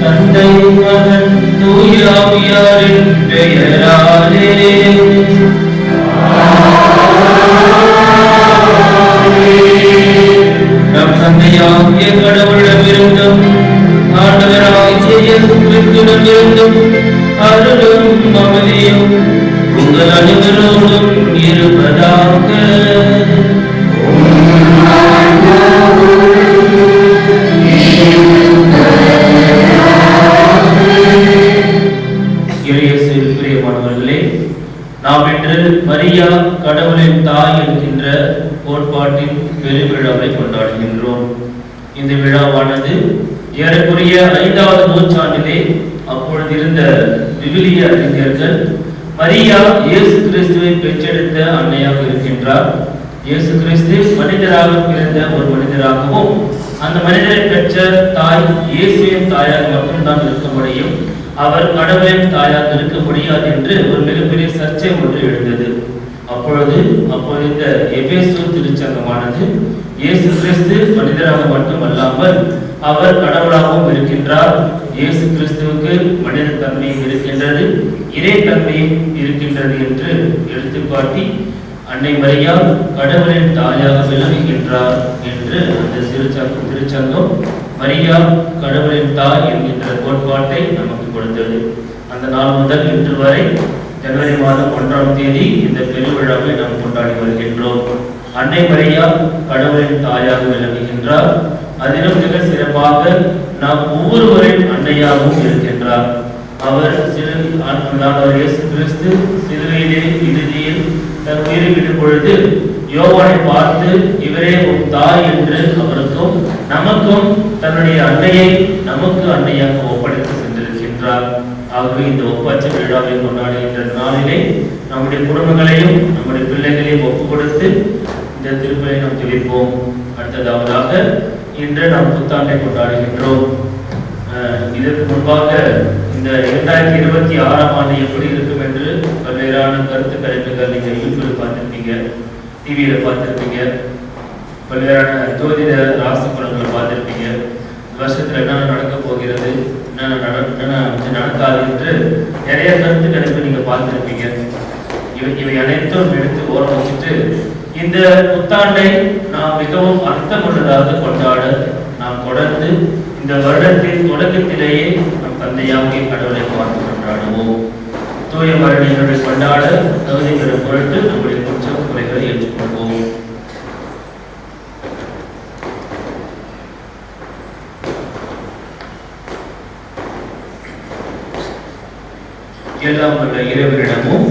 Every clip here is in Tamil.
தந்தை மகன் தூய ஆவியாரின் பெயராலே நம் தந்தையாகிய கடவுளிடமிருந்தும் ஆண்டவராகிய இயேசு கிறிஸ்துவிடமிருந்தும் அருளும் அமைதியும் உங்கள் அனைவரோடும் இருப்பதாக. இயேசுவில் பிரியமானவர்களே, நாம் இன்று மரியா கடவுளின் தாய் என்கின்ற கோட்பாட்டின் பெருவிழாவை கொண்டாடுகின்றோம். இந்த விழாவானது ஏறக்குறைய 5வது நூற்றாண்டிலே அப்பொழுது இருந்த விவிலிய அறிஞர்கள் மரியா இயேசு கிறிஸ்துவை பெற்றெடுத்த அன்னையாக இருக்கின்றார், இயேசு கிறிஸ்து மனிதராக பிறந்த ஒரு மனிதராகவும் அந்த மனிதரை பெற்ற தாய் இயேசுவின் தாயாக மட்டும்தான் இருக்க முடியும், அவர் கடவுளின் தாயாக இருக்க முடியாது என்று ஒரு மிகப்பெரிய சர்ச்சை ஒன்று எழுந்தது. அப்பொழுது இந்த எபேசு திருச்சங்கமானது இயேசு கிறிஸ்து மனிதராக மட்டுமல்லாமல் அவர் கடவுளாகவும் இருக்கின்றார், இயேசு கிறிஸ்துவுக்கு மனித தன்மையும் இருக்கின்றது, இறை தன்மையும் இருக்கின்றது என்று எடுத்துக்காட்டி அன்னை மரியா கடவுளின் தாயாக விளங்குகின்றார் என்று அந்த திருச்சங்கம் மரியா கடவுளின் தாய் என்கின்ற கோட்பாட்டை நமக்கு கொடுத்தது. அந்த நாள் முதல் இன்று வரை ஜனவரி மாதம் 1ஆம் தேதி இந்த பெருவிழாவை நாம் கொண்டாடி வருகின்றோம். அன்னை மரியா கடவுளின் தாயாக விளங்குகின்றார், அதிலும் மிக சிறப்பாக நாம் ஒவ்வொருவரின் அன்னையாகவும் இருக்கின்றார். அவர் இயேசு கிறிஸ்து சிலுவையிலே இறுதியில் தன் உயிரை விடும் பொழுது யோவானை பார்த்து இவரே உன் தாய் என்று அவருக்கும் நமக்கும் தன்னுடைய அன்னையை நமக்கு அன்னையாக ஒப்படைத்து சென்றிருக்கின்றார். ஆகவே இந்த ஒப்பற்ற விழாவை கொண்டாடுகின்ற நாளிலே நம்முடைய குடும்பங்களையும் நம்முடைய பிள்ளைகளையும் ஒப்புக் கொடுத்து இந்த திருப்பலை நாம் துதிப்போம். அடுத்ததாவதாக இன்று நாம் புத்தாண்டை கொண்டாடுகின்றோம். இதற்கு முன்பாக இந்த 2026ஆம் ஆண்டு எப்படி இருக்கும் என்று பல்வேறான கருத்து கணிப்புகள் நீங்கள் யூடியூப்ல பார்த்துருப்பீங்க, டிவியில பார்த்துருப்பீங்க, பல்வேறான ஜோதிட ராசி பலன்களை பார்த்துருப்பீங்க. வருஷத்துல என்ன நடக்க போகிறது, என்ன நடக்காது என்று நிறைய கருத்து கணிப்பு நீங்க பார்த்துருப்பீங்க. இவை அனைத்தும் எடுத்து ஓரம் வச்சுட்டு இந்த புத்தாண்டை நாம் மிகவும் அர்த்தமுள்ளதாக கொண்டாட நாம் தொடர்ந்து இந்த வருடத்தின் தொடக்கத்திலேயே நம் தந்தையாகிய கடவுளை பார்த்து கொண்டாடுவோம். தூய மரணங்களை கொண்டாட தகுதி பெறும் பொருட்டு நம்முடைய குற்ற குறைகளை ஏற்றுக்கொள்வோம். எல்லாம் வல்ல இறைவனிடமும்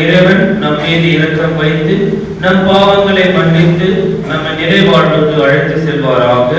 இறைவன் நம் மீது இரக்கம் வைத்து நம் பாவங்களை மன்னித்து நம்மை நிறைவாழ்வுக்கு அழைத்து செல்வாராக.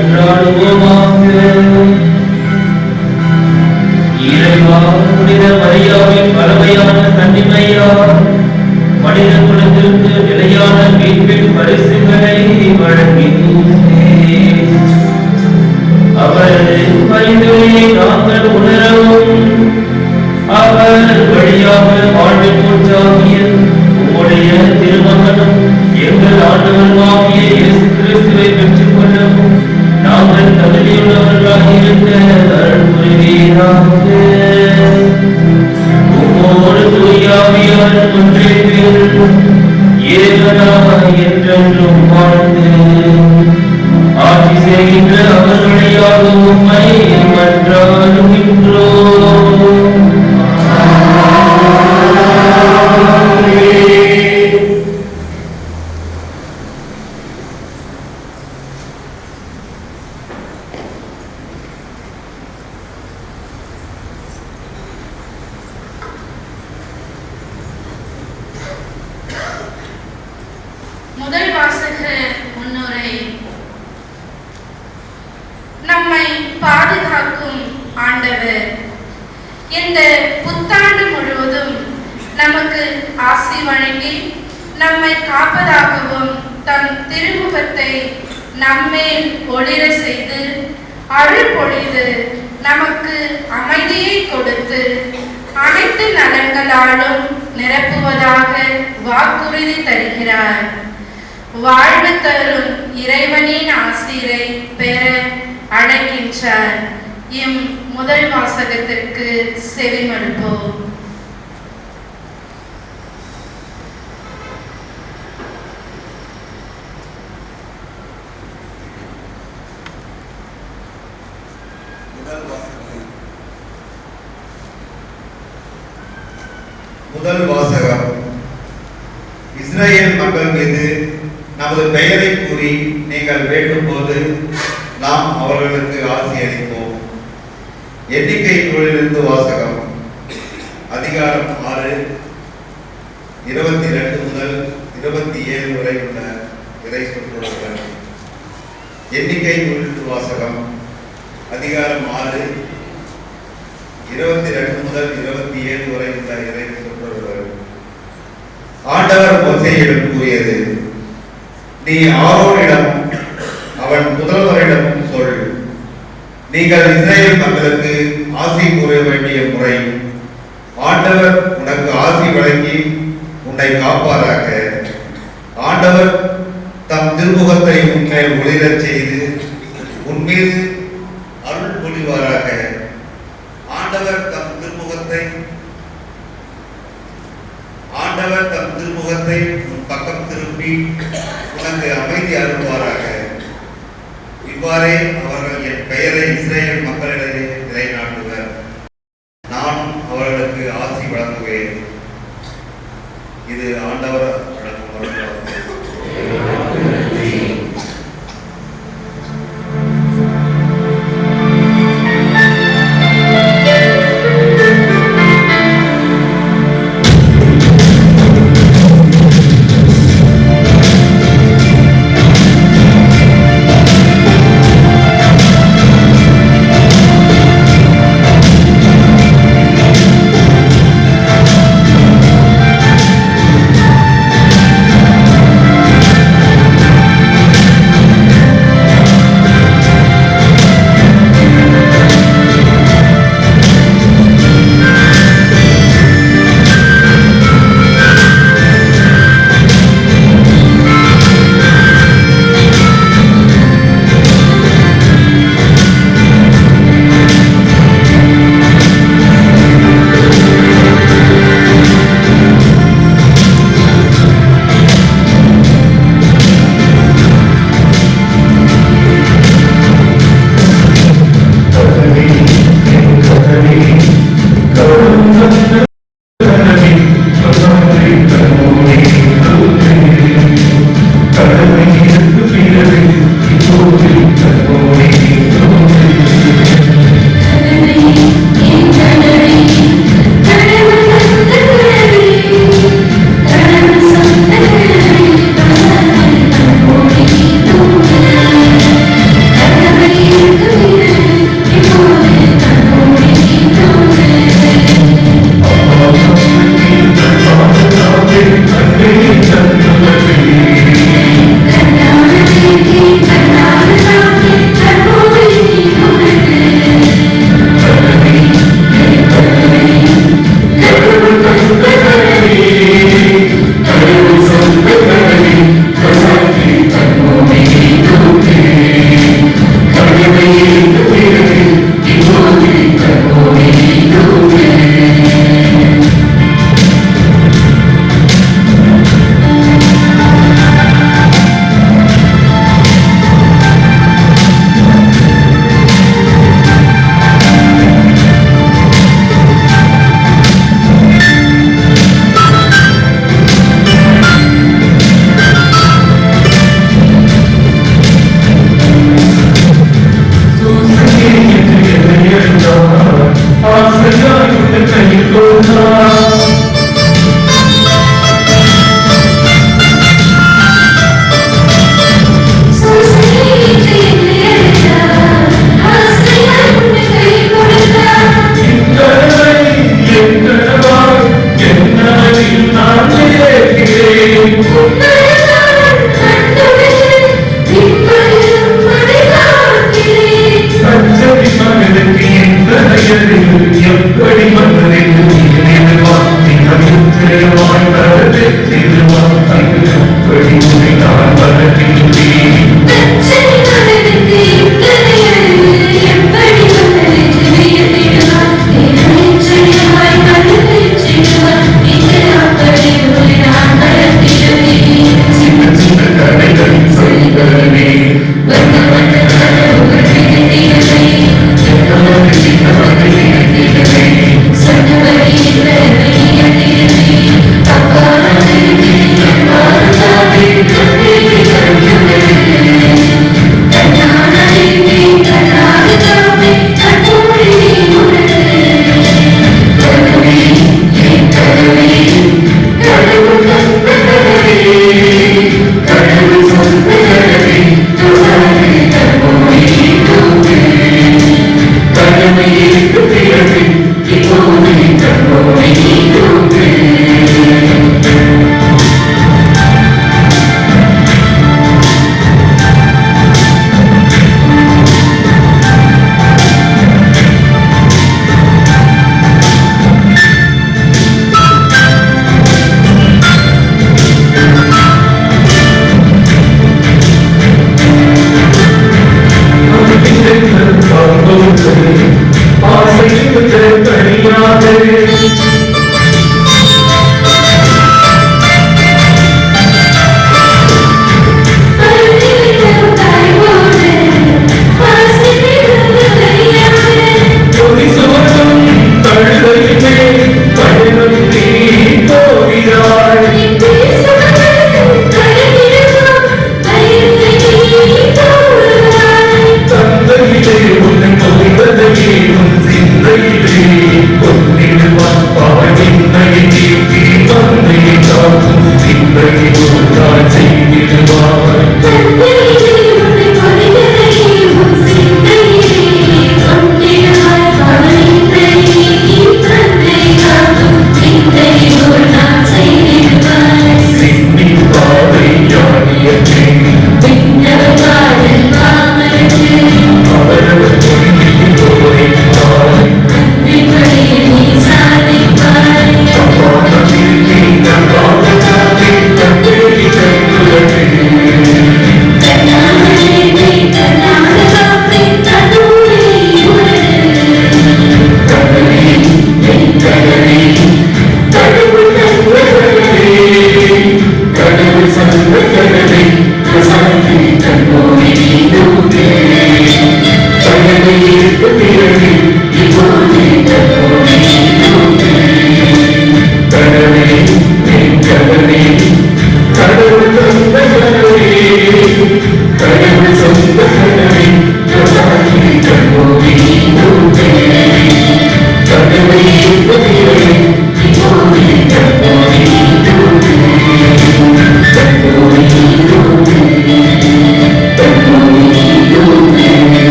மன்றாடுவோமாக. இறைவா, புனித மரியாவின் வளமையான தன்மையால் மனித குலத்திற்கு நிலையான மீட்பின் பரிசுகளை வழங்கினீரே. அவரது பரிந்துரையை நாங்கள் உணரவும் அவர் வழியாக வாழ்வின் மூச்சாகிய உம்முடைய திருமகனும் எங்கள் ஆண்டவருமாகிய இயேசு கிறிஸ்துவை பெற்றுக் கொள்ளவும் நாங்கள் தகுதியுள்ளவர்களாக இருக்க அருள் புரிவீராக. உம்மோடு தூயாவியார் ஒன்றே பேர் ஏகனாய் என்றென்றும் வாழ்ந்து ஆட்சி செய்கின்ற அவர் வழியாக உம்மை மன்றாடுகின்றோம். முதல் வாசக முன்னுரை. நம்மை பாதுகாக்கும் ஆண்டவர் இந்த புத்தாண்டு முழுவதும் நமக்கு ஆசி வழங்கி நம்மை காப்பதாகவும் தம் திருமுகத்தை நம்மேல் ஒளிர செய்து அருள் பொழிந்து நமக்கு அமைதியை கொடுத்து அனைத்து நலன்களாலும் நிரப்புவதாக வாக்குறுதி தருகிறார். வாழ்வு தரும் இறைவனின் ஆசிரை பெற அழைக்கின்றார். இம் முதல் வாசகத்திற்கு செவிமடுப்போம். முதல் வாசகம். இஸ்ரேல் மக்கள் மீது நமது பெயரை கூறி நீங்கள் வேண்டும் போது நாம் அவர்களுக்கு ஆசி அளிப்போம். எண்ணிக்கை நூலிலிருந்து வாசகம். அதிகாரம் 6 22 முதல் 27 வரை உள்ள இறை சொற்றொடர்கள். எண்ணிக்கை நூலிலிருந்து வாசகம். அதிகாரம் 6 22 முதல் 27 வரை உள்ள இறை சொற்றொடர்கள். ஆண்டவர் மோசேயிடம் கூறியது, நீ ஆரோனிடம் அவன் புதல்வரிடம் சொல், நீங்கள் இஸ்ரேல் மக்களுக்கு ஆசி கூற வேண்டிய முறை. ஆண்டவர் உனக்கு ஆசி வழங்கி உன்னை காப்பாராக. ஆண்டவர் தம் திருமுகத்தை உன்மேல் ஒளிரச் செய்து உன்மீது அருள் பொழிவாராக. ஆண்டவர் தம் திருமுகத்தை உன் பக்கம் திருப்பி உனக்கு அமைதி அருள்வாராக. இவ்வாறே அவர்கள் என் பெயரை இஸ்ரேல் மக்களிடையே நிலைநாட்டுவர். நானும் அவர்களுக்கு ஆசி வழங்குவேன். இது ஆண்டவர் வழங்கும் அருளாகும்.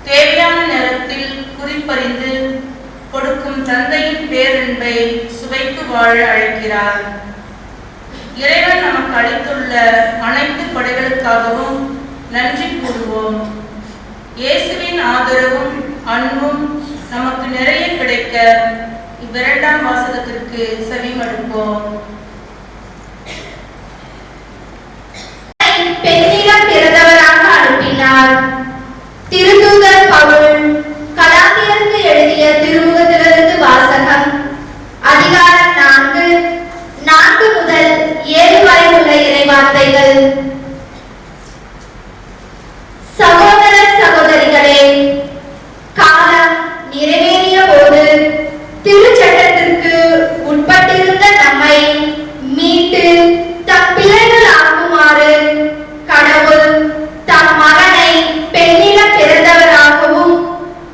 தேவையான நேரத்தில் குறிப்பறிந்து கொடுக்கும் தந்தையின் பேரன்பை சுவைத்து வாழ அழைக்கிறார். இறைவன் நமக்கு அளித்துள்ள அனைத்து கொடைகளுக்காகவும் நன்றி கூறுவோம். இயேசுவின் ஆதரவும் அன்பும் நமக்கு நிறைய கிடைக்க இவ்விரண்டாம் வாசகத்திற்கு செவிமடுப்போம். பெண்ணிடம் பிறந்தவராக அனுப்பினார். திருத்தூதர் பவுல் கலாத்தியருக்கு எழுதிய திருமுகத்திலிருந்து வாசகம். அதிகாரம் 4 முதல் 7 வரை உள்ள இறைவார்த்தைகள். சகோதர சகோதரிகளே, காலம் நிறைவேறிய போது திருச்சட்டத்திற்கு உட்பட்டிருந்த நம்மை மீட்டு தம் பிள்ளைகள் ஆக்குமாறு கடவுள் தம் மகனை பெண்ணிடம் பிறந்தவராகவும்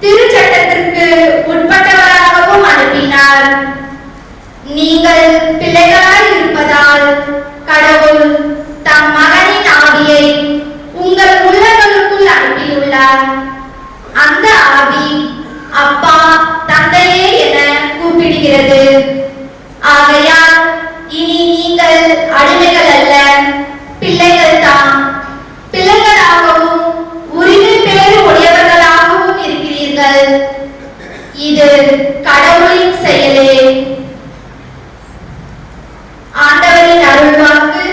திருச்சட்டத்திற்கு உட்பட்டவராகவும் அனுப்பினார். நீங்கள் பிள்ளைகளாய் இருப்பதால் கடவுள் தம் மகனின் ஆவியை உங்கள் உள்ளங்களுக்குள் அனுப்பியுள்ளார். அந்த ஆவி அப்பா, தந்தையே என கூப்பிடுகிறது. ஆகையால் இது கடவுளின் செயலே. ஆண்டவரின் அருள்வாக்கு.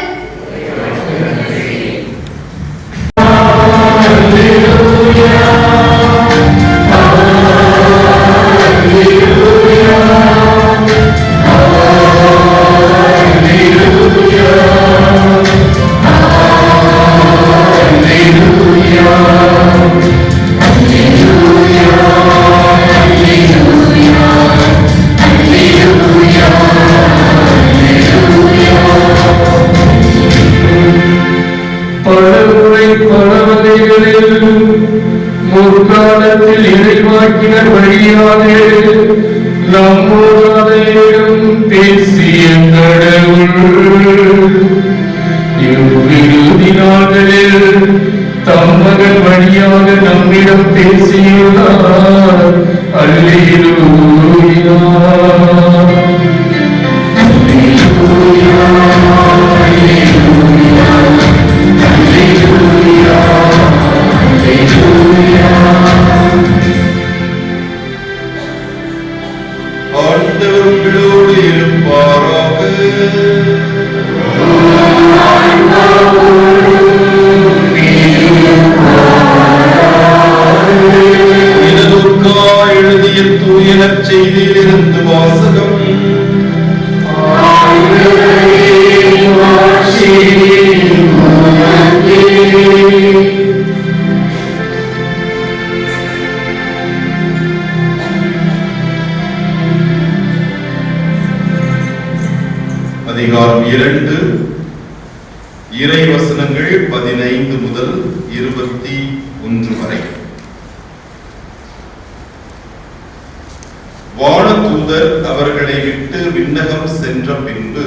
முற்காலத்தில் இறைவாக்கினர் வழியாக நம்மோடும் பேசிய கடவுள் இவ்விறுதி நாட்களில் தம்மகன் வழியாக நம்மிடம் பேசியுள்ளார். அல்லேலூயா. ஆண்டவர் உங்களோடு இருப்பாராக. எழுதிய தூய நற்செய்தியிலிருந்து வாசகம். அதிகாரம் 2, இறை வசனங்கள் 15 முதல் 21 வரை. வானதூதர் அவர்களை விட்டு விண்ணகம் சென்ற பின்பு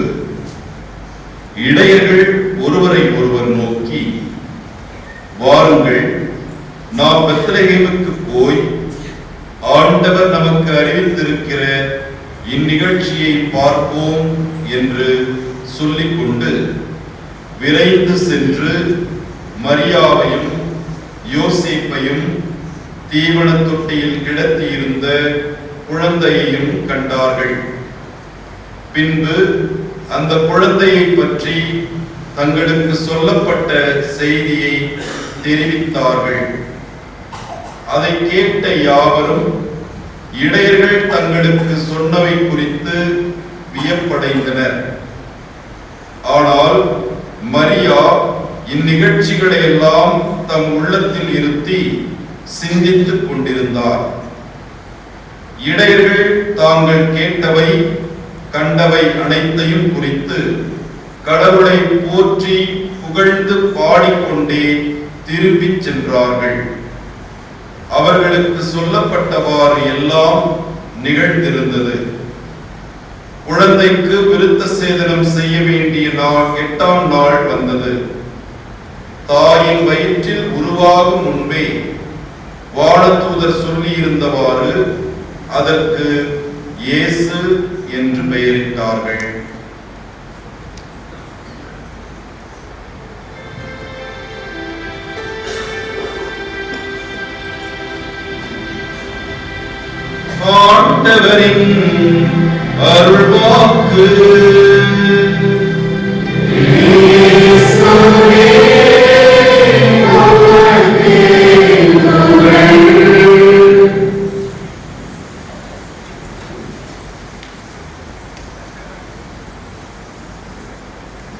இடையர்கள் ஒருவரை ஒருவர் நோக்கி, வாருங்கள், நாம் பெத்லகேமுக்கு போய் ஆண்டவர் நமக்கு அறிவித்திருக்கிற இந்நிகழ்ச்சியை பார்ப்போம் என்று சொல்லிக்கொண்டு விரைந்து சென்று மரியாவையும் யோசேப்பையும் தீவன தொட்டியில் கிடத்தியிருந்த குழந்தையையும் கண்டார்கள். பின்பு அந்த குழந்தையை பற்றி தங்களுக்கு சொல்லப்பட்ட செய்தியை தெரிவித்தார்கள். அதை கேட்ட யாவரும் இடையர்கள் தங்களுக்கு சொன்னவை குறித்து வியப்படைந்தனர். ஆனால் மரியா இந்நிகழ்ச்சிகளை எல்லாம் தம் உள்ளத்தில் இருத்தி சிந்தித்துக் கொண்டிருந்தார். இடையர்கள் தாங்கள் கேட்டவை கண்டவை அனைத்தையும் குறித்து கடவுளை போற்றி புகழ்ந்து பாடிக்கொண்டே திரும்பிச் சென்றார்கள். அவர்களுக்கு சொல்லப்பட்டவாறு எல்லாம் நிகழ்ந்திருந்தது. குழந்தைக்கு விருத்த சேதனம் செய்ய வேண்டிய 8ஆம் நாள் வந்தது. தாயின் வயிற்றில் உருவாகும் முன்பே வானதூதர் சொல்லியிருந்தவாறு அதற்கு இயேசு என்று பெயரிட்டார்கள். ஆண்டவரின் அருள்வாக்கு.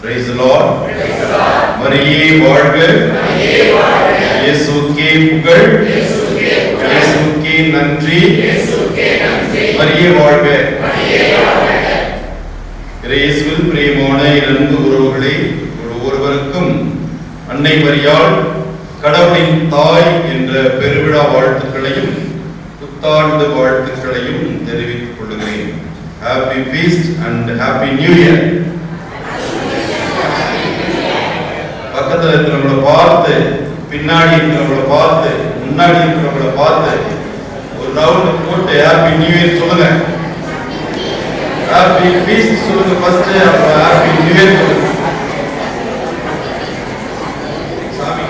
Praise the Lord. மரியே வாழ்க. இயேசுவுக்கே புகழ். இயேசுவுக்கே நன்றி. மரியே வாழ்க. இயேசுவில் பிரியமான இறந்து உறவுகளே, ஒவ்வொருவருக்கும் அன்னை மரியாள் கடவுளின் தாய் என்ற பெருவிழா வாழ்த்துக்களையும் புத்தாண்டு வாழ்த்துக்களையும் தெரிவித்துக் கொள்கிறேன். Happy feast and happy new year. பக்கத்துல இருக்கிறவங்கள பார்த்து, பின்னாடி இருக்கிறவங்கள பார்த்து, முன்னாடி இருக்கிறவங்கள பார்த்து ஒரு ரவுண்ட் போட்டு ஹாப்பி நியூ இயர் சொல்லுங்க. ஹாப்பி ஃபீஸ்ட் சொல்லுங்க ஃபர்ஸ்ட், அப்புறம் ஹாப்பி நியூ இயர் சொல்லுங்க. சாமி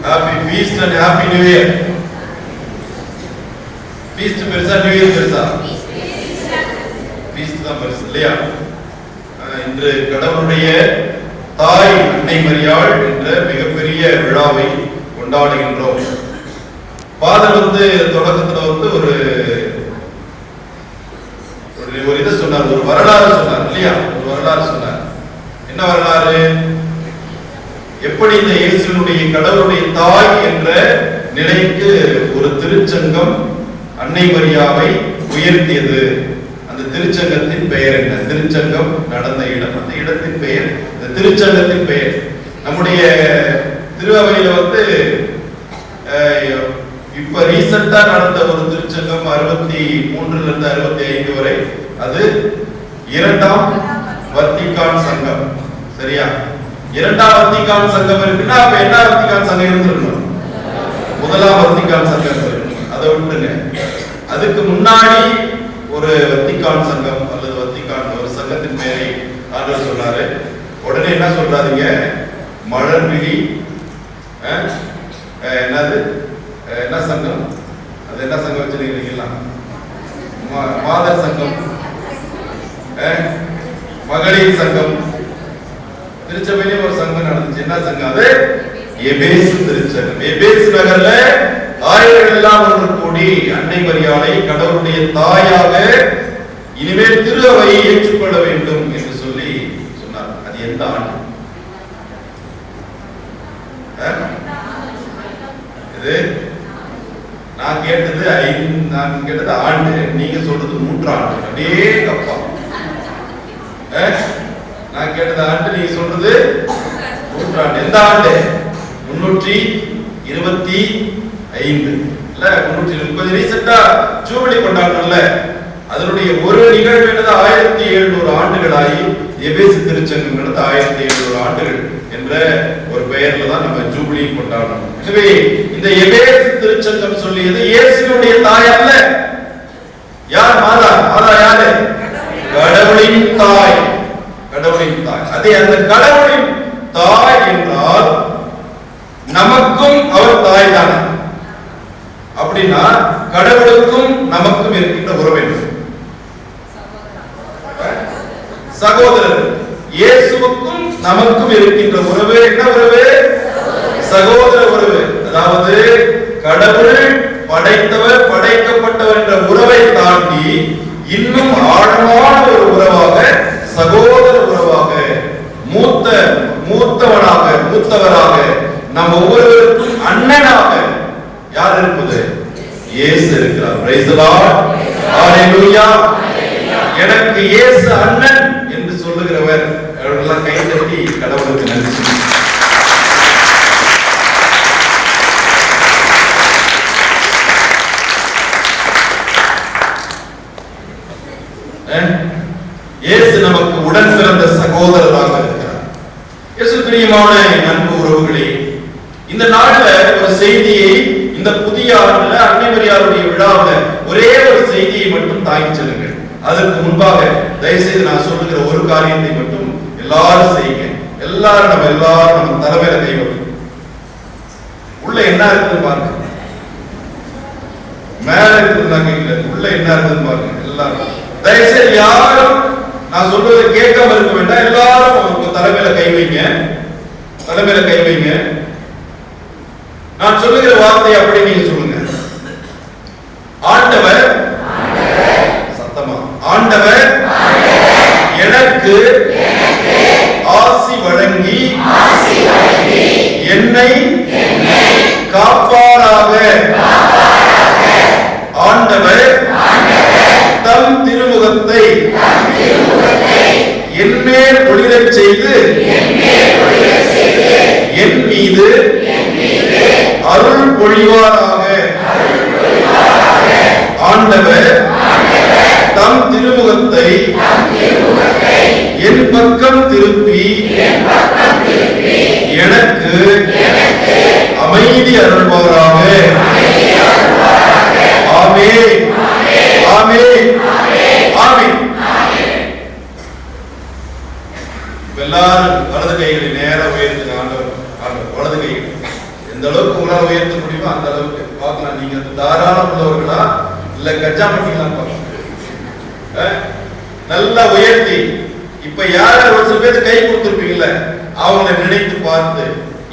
happy feast and happy new year. Feast பெருசா நியூ இயர் பெருசா? ஃபீஸ்ட் தான் பெருசு இல்லையா? இன்று கடவுளுடைய தாய் அன்னை மரியாள் என்ற மிகப்பெரிய விழாவை கொண்டாடுகின்றோம். ஃபாதர் தொடக்கத்துல ஒரு இதை சொன்னார், ஒரு வரலாறு சொன்னார் இல்லையா? ஒரு வரலாறு சொன்னார். என்ன வரலாறு? எப்படி இந்த இயேசுனுடைய கடவுளுடைய தாய் என்ற நிலைக்கு ஒரு திருச்சங்கம் அன்னை மரியாவை உயர்த்தியது. அந்த திருச்சங்கத்தின் பெயர் என்ன? திருச்சங்கம் நடந்த இடம், அந்த இடத்தின் பெயர், இந்த திருச்சங்கத்தின் பெயர். நம்முடைய திருவையில இப்ப ரீசெண்டா நடந்த ஒரு திருச்சங்கம் 63 இருந்து 65 வரை, அது இரண்டாம் வத்திக்கான் சங்கம். சரியா? இரண்டாம் வத்திக்கான் சங்கம் இருக்குன்னா அப்ப என்ன வத்திக்கான் சங்கம் இருந்திருக்கணும்? முதலாம் வத்திக்கான் சங்கம் இருக்கணும். அதை விட்டுங்க. அதுக்கு முன்னாடி ஒரு வத்திக்கான் சங்கம் அல்லது வத்திக்கான் ஒரு சங்கத்தின் பெயரை ஆண்டவர் சொன்னாரு. உடனே என்ன சொல்றாதீங்க, மலர்விழி என்னது என்ன சங்கம், அது என்ன சங்கம் வச்சிருக்கீங்களா? மாதர் சங்கம், மகளிர் சங்கம். திருச்சபையிலே ஒரு சங்கம் நடந்துச்சு. என்ன சங்கம் அது? எபேசு திருச்சங்கம். எபேசு நகர்ல ஆயிரங்கள் எல்லாம் ஒன்று கூடி அன்னை மரியாளை கடவுளுடைய தாயாக இனிமேல் திருவையை ஏற்றுக்கொள்ள வேண்டும் என்று சொல்லி சொன்னார். அது எந்த ஆண்டு? இது நான் கேட்டது ஆண்டு, நீங்க சொல்றது நூற்றாண்டு. அப்படியே கப்பா. நான் கேட்டது ஆண்டு, நீங்க சொல்றது நூற்றாண்டு. எந்த ஆண்டு? 325 இல்ல 320. ரீசெண்டா ஜூபிலி கொண்டாடுறோம்ல, அதனுடைய ஒரு நிகழ்வு என்னது? 1700 ஆண்டுகளாகி எபேசு திருச்சங்கம் நடந்த 1700 ஆண்டுகள் என்ற ஒரு பெயர்ல தான் நம்ம ஜூபிலி கொண்டாடணும். எனவே இந்த எபேசு திருச்சங்கம் சொல்லியது இயேசுவினுடைய தாய் அல்ல. யார்? மாதா. மாதா யாரு? கடவுளின் தாய். கடவுளின் தாய். அதே அந்த கடவுளின் தாய் என்றால் நமக்கும் அவர் தாய் தானே. அப்படின்னா கடவுளுக்கும் நமக்கும் இருக்கின்ற உறவு என்ன? சகோதரர். இயேசுவுக்கும் நமக்கும் இருக்கின்ற உறவு என்ன உறவு? சகோதர உறவு. அதாவது கடவுள் படைத்தவர் படைக்கப்பட்டவர் என்ற உறவை தாண்டி இன்னும் ஆழமான ஒரு உறவாக, சகோதர உறவாக, மூத்தவராக நம் ஒவ்வொருவருக்கும் அண்ணனாக யார் இருப்பது? இயேசு இருக்கிறார். Praise the Lord. ஹalleluya. எனக்கு இயேசு அண்ணன் என்று சொல்லுகிறவர் அவர்களெல்லாம் கை தட்டி கடவுளுக்கு நன்றி சொல்லுங்க. இயேசு நமக்கு உடன் பிறந்த சகோதரராக இருக்கிறார். இயேசு பிரியமான அன்பு உறவுகளே, இந்த நாள்ல ஒரு செய்தியை, இந்த புதிய ஆண்டுல அன்னை மரியாளுடைய விழாவில் ஒரே ஒரு செய்தியை மட்டும் தாங்கி செல்லுங்கள். அதற்கு முன்பாக தயவுசெய்து நான் சொல்லுகிற ஒரு காரியத்தை மட்டும் எல்லாரும் செய்யுங்க. எல்லாரும் நம்ம தலைமையில கை வைக்கணும். உள்ள என்ன இருக்குன்னு பாருங்க. மேல இருக்குது உள்ள என்ன இருக்குன்னு பாருங்க. எல்லாரும் தயவுசெய்து யாரும் நான் சொல்றதை கேட்காம இருக்க வேண்டாம். எல்லாரும் தலைமையில கை வைங்க. தலைமையில கை வைங்க. நான் சொல்லுகிற வார்த்தை அப்படி நீங்க சொல்லுங்க. ஆண்டவர், சத்தமா, ஆண்டவர் எனக்கு ஆசி வழங்கி என்னை காப்பாராக. ஆண்டவர் தம் திருமுகத்தை என்மேல் ஒளிரச் செய்து என் மீது அருள் பொழிவாராக. ஆண்டவர் தம் திருமுகத்தை என் பக்கம் திருப்பி எனக்கு அமைதி அருள்வாராக. ஆமென். ஆமென். ஆமென். எல்லாரும் வலது கைகளை நேரா உயர்த்துங்க. ஆண்டவர் வலது கைகள் எந்த அளவுக்கு உங்களால் உயர்த்த அளவுக்கு பார்க்கலாம். நீங்க தாராளம் உள்ளவர்களா இல்ல கஜா பண்ணிக்கலாம் பார்க்கலாம். நல்லா உயர்த்தி இப்ப யார ஒரு சில பேருக்கு கை கொடுத்திருப்பீங்கல்ல, அவங்களை நினைத்து பார்த்து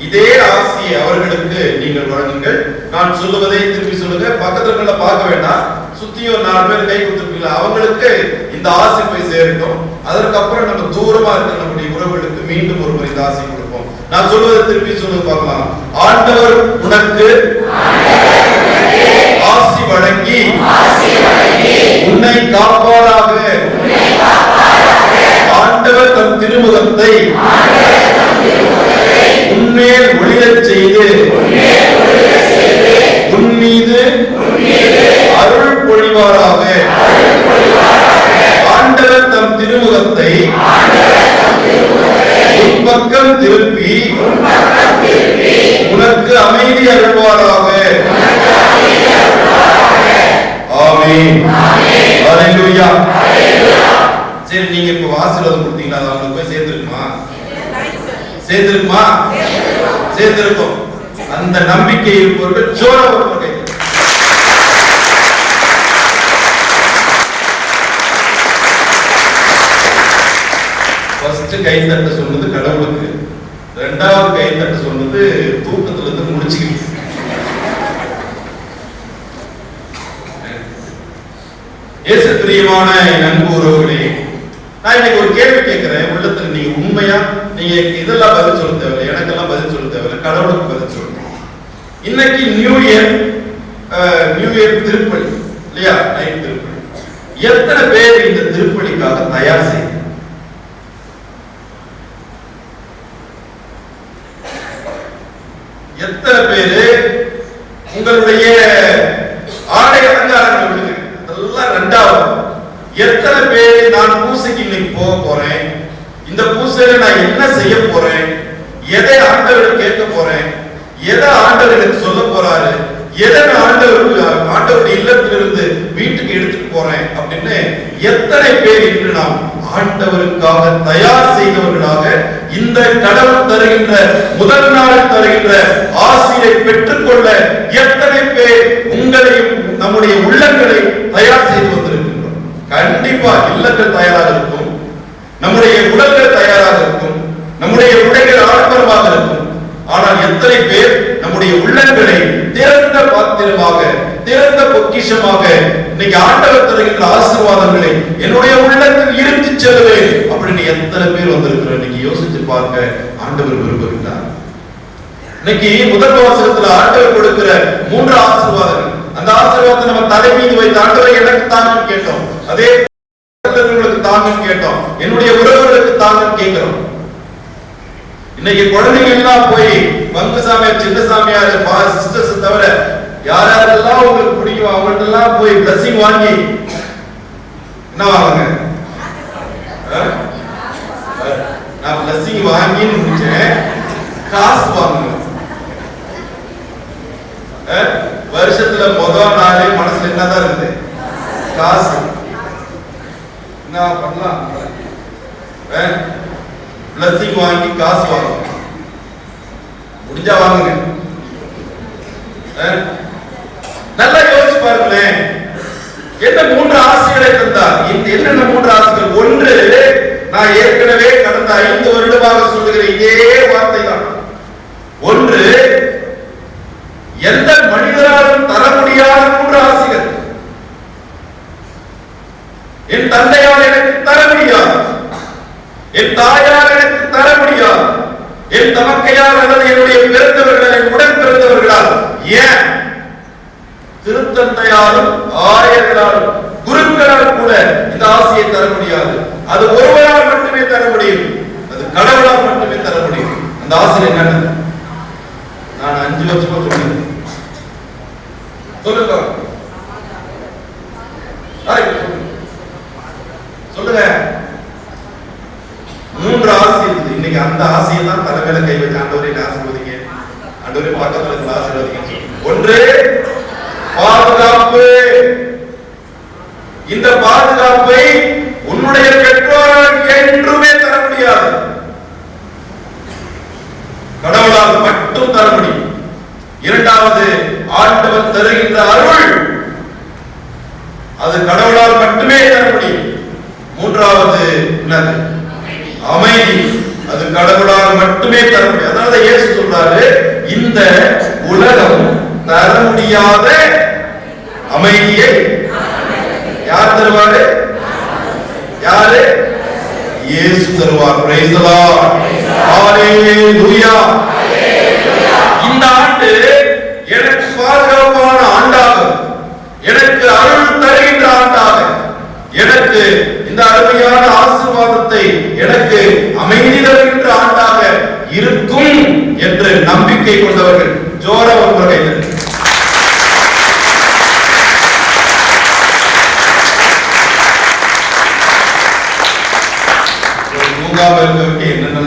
இதே ஆசியை அவர்களுக்கு நீங்கள் வழங்குங்கள். நான் சொல்லுவதை திருப்பி சொல்லுங்க. பக்கத்துல பார்க்க வேண்டாம். சுத்தியும் 4 பேர் கை கொடுத்திருப்பீங்களா, அவங்களுக்கு இந்த ஆசி போய் சேரட்டும். அதற்கப்புறம் நம்ம தூரமா இருக்க நம்முடைய உறவுகளுக்கு மீண்டும் ஒரு முறை இந்த ஆசி கொடுப்போம். நான் சொல்வதை திருப்பி சொல்லுங்க பார்க்கலாம். ஆண்டவர் உனக்கு ஆசி வழங்கி உன்னை காப்பாராக. ஆண்டவர் தம் திருமுகத்தை உன்மேல் ஒளிரச் செய்து உன் மீது அருள் பொழிவாராக. ஆண்டவர் தம் திருமுகத்தை உன் பக்கம் திருப்பி உனக்கு அமைதி அருள்வாராக. ஆமென். ஹல்லேலூயா. சரி, நீங்க இப்ப ஆசீர்வாதம் கொடுத்தீங்களா? அது அவங்களுக்கு போய் சேர்ந்திருக்குமா? சேர்ந்திருக்குமா? சேர்ந்திருக்கும். அந்த நம்பிக்கை இருப்பவர்கள் ஜோரா ஒரு ஃபர்ஸ்ட் கை தட்ட சொன்னது கடவுளுக்கு, 2வது கை தட்ட சொன்னது தூக்கத்துல இருந்து முடிச்சுக்கிட்டு. இயேசு பிரியமான அன்பு உறவுகளே, நான் இன்னைக்கு ஒரு கேள்வி கேட்கிறேன். உள்ளத்துல நீங்க உண்மையா நீங்க இதெல்லாம் பதில் சொல்ல தேவையில்லை, எனக்கெல்லாம் பதில் சொல்ல தேவையில்லை, கடவுளுக்கு பதில் சொல்லணும். இன்னைக்கு நியூ இயர் திருப்பலி இல்லையா? நைட் திருப்பலி. எத்தனை பேர் இந்த திருப்பலிக்காக தயார் செய்ய? எத்தனை பேரு உங்களுடைய ஆடை அலங்காரங்கள் விடுங்க, அதெல்லாம் 2வது. எத்தனை பேர் நான் பூசைக்கு இன்னைக்கு போக போறேன், இந்த பூசையில நான் என்ன செய்ய போறேன், எதை ஆண்டவர் கேட்க போறேன், எதை ஆண்டவர் எனக்கு சொல்ல போறாரு, எதை ஆண்டவருடைய இல்லத்திலிருந்து வீட்டுக்கு எடுத்துட்டு போறேன் அப்படின்னு எத்தனை பேர் இன்று நாம் ஆண்டவருக்காக தயார் செய்தவர்களாக இந்த கடவுள் தருகின்ற முதல் நாள் தருகின்ற ஆசியை பெற்றுக்கொள்ள எத்தனை பேர் உங்களையும் நம்முடைய உள்ளங்களை தயார் செய்து வந்திருக்கின்றோம்? கண்டிப்பா இல்லங்கள் தயாராக இருக்கும், நம்முடைய உடல்கள் தயாராக இருக்கும், நம்முடைய உடைகள் ஆடம்பரமாக இருக்கும். ஆனால் எத்தனை பேர் நம்முடைய உள்ளங்களை திறந்த பாத்திரமாக, திறந்த பொக்கிஷமாக இன்னைக்கு ஆண்டவர் தருகின்ற ஆசீர்வாதங்களை என்னுடைய உள்ளத்தில் இருந்து செல்வேன் அப்படின்னு எத்தனை பேர் வந்திருக்கிறோம்? இன்னைக்கு யோசிச்சு பார்க்க ஆண்டவர் விரும்புகிறார். இன்னைக்கு முதல் வாசகத்துல ஆண்டவர் கொடுக்கிற 3 ஆசீர்வாதங்கள், அந்த ஆசீர்வாதத்தை நம்ம தலை மீது வைத்து ஆண்டவரை எனக்கு தாங்கன்னு கேட்டோம், அதே உங்களுக்கு தாங்கன்னு கேட்டோம், என்னுடைய உறவுகளுக்கு தாங்கன்னு கேட்கிறோம். இன்னைக்கு குழந்தைங்க எல்லாம் போய் பங்கு சாமியார், சின்ன சாமியார், சிஸ்டர்ஸ் தவிர யாரெல்லாம் உங்களுக்கு பிடிக்கும் அவங்கள்ட்ட எல்லாம் போய் பிளஸிங் வாங்கி என்ன வாங்குங்க? நான் பிளஸிங் வாங்கி முடிச்சேன், காசு வாங்குங்க. வருஷத்துல முதல் நாளே மனசுல என்னதான் இருக்குது? காசு. என்ன பண்ணலாம்? பிளஸிங் வாங்கி காசு வாங்க, முடிஞ்சா வாங்குங்க. நல்லா யோசிச்சு பாருங்களேன். என்ன 3 ஆசைகளை தந்தார்? என்னென்ன 3 ஆசைகள்? ஒன்று, நான் ஏற்கனவே கடந்த 5 வருடமாக சொல்லுகிற இதே வார்த்தை தான். ஒன்று, எந்த மனிதராலும் தர முடியாத 3 ஆசைகள். என் தந்தையால் எனக்கு தர முடியாது, என் தாயார் எனக்கு தர முடியாது, என் தமக்கையார் அல்லது என்னுடைய பிறந்தவர்கள், என் உடன் பிறந்தவர்களால், ஏன் திருத்தந்தையாலும் ஆயர்களாலும் குருக்களால் கூட இந்த ஆசையை தர முடியாது. அது ஒருவரால் மட்டுமே தர முடியும், அது கடவுளால் மட்டுமே தர முடியும். அந்த ஆசை என்னன்னு நான் 5 வருஷமா சொன்னேன். சொல்லுங்க சொல்லுங்க. 3 ஆசை இருக்குது. இன்னைக்கு அந்த ஆசையை தான் தலைமையில கை வச்சு ஆண்டவரை ஆசீர்வதிங்க, ஆண்டவரை பக்கத்துல இருந்து ஆசீர்வதிங்க. ஒன்று, பாதுகாப்பு. இந்த பாதுகாப்பை உன்னுடைய பெற்றோரால் என்றுமே தர முடியாது, கடவுளால் மட்டும் தர முடியும். இரண்டாவது, ஆண்டவர் தருகின்ற அருள் அது கடவுளால் மட்டுமே தர முடியும். மூன்றாவது என்னது? அமைதி. அது கடவுளால் மட்டுமே தர முடியும். அதனால இயேசு சொல்றாரு, இந்த உலகம் தர முடியாத அமைதியை யார் தருவாரு? யாரு? இயேசு தருவார். Praise the Lord. ஹalleluya. இந்த ஆண்டு எனக்கு பாதுகாப்பான ஆண்டாக, எனக்கு அருள் தருகின்ற ஆண்டாக, எனக்கு இந்த அருமையான ஆசீர்வாதத்தை எனக்கு அமைதி தருகின்ற ஆண்டாக இருக்கும் என்று நம்பிக்கை கொண்டவர்கள் ஜோர ஒருவர்கள். என்னென்ன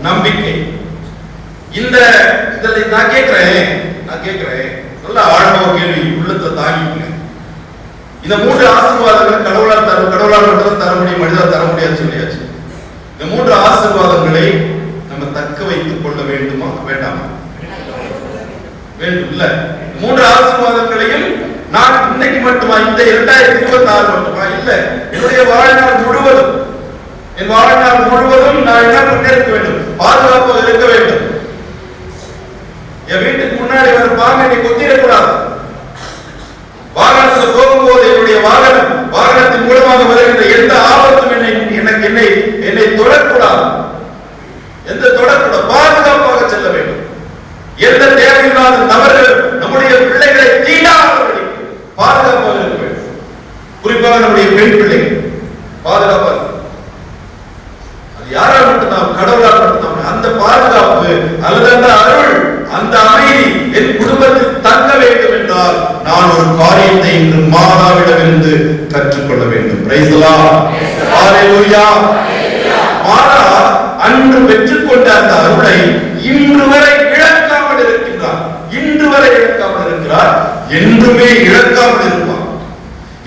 நம்பிக்கை. இந்த நான் கேட்கிறேன் நல்ல ஆழ்ந்த கேள்வி உள்ளத்தை தாங்கிங்க. இந்த மூன்று ஆசீர்வாதங்கள் கடவுளால் மட்டும் தர முடியும், மனிதர் தர முடியாது சொல்லியாச்சு. இந்த மூன்று ஆசீர்வாதங்களை நம்ம தக்க வைத்துக் கொள்ள வேண்டுமா வேண்டாமா? வேண்டும். இல்ல, மூன்று ஆசீர்வாதங்களையும் நான் இன்னைக்கு மட்டுமா, இந்த 2026 மட்டுமா? இல்ல, என்னுடைய வாழ்நாள் முழுவதும், என் வாழ்நாள் முழுவதும் நான் என்ன பண்ணிருக்க வேண்டும்? பாதுகாப்பாக இருக்க வேண்டும். என் வீட்டுக்கு முன்னாடி வர பாம்பு என்னை கொத்திடக்கூடாது. வாகனத்தில் போகும்போது என்னுடைய வாகனத்தின் மூலமாக வருகின்ற எந்த ஆபத்தும் என்னை தொடக்கூடாது. பாதுகாப்பாக செல்ல வேண்டும். எந்த தேவையில்லாத நபர்கள் நம்முடைய பிள்ளைகளை தீண்டாதபடி பாதுகாப்பாக இருக்க வேண்டும். குறிப்பாக நம்முடைய பெண் பிள்ளைகள் பாதுகாப்பாக. அது யாரால் மட்டும்தான்? கடவுளால் மட்டும்தான். அந்த பாதுகாப்பு அல்லது அந்த அருள், அந்த அமைதி என் குடும்பத்தில் தங்க வேண்டும் என்றால் நான் ஒரு காரியத்தை இன்று மாதாவிடமிருந்து கற்றுக்கொள்ள வேண்டும். Praise the Lord. ஹalleluya. மாதா அன்று பெற்றுக்கொண்ட அந்த அருளை இன்று வரை இழக்காமல் இருக்கின்றார். என்றுமே இழக்காமல் இருப்பார்.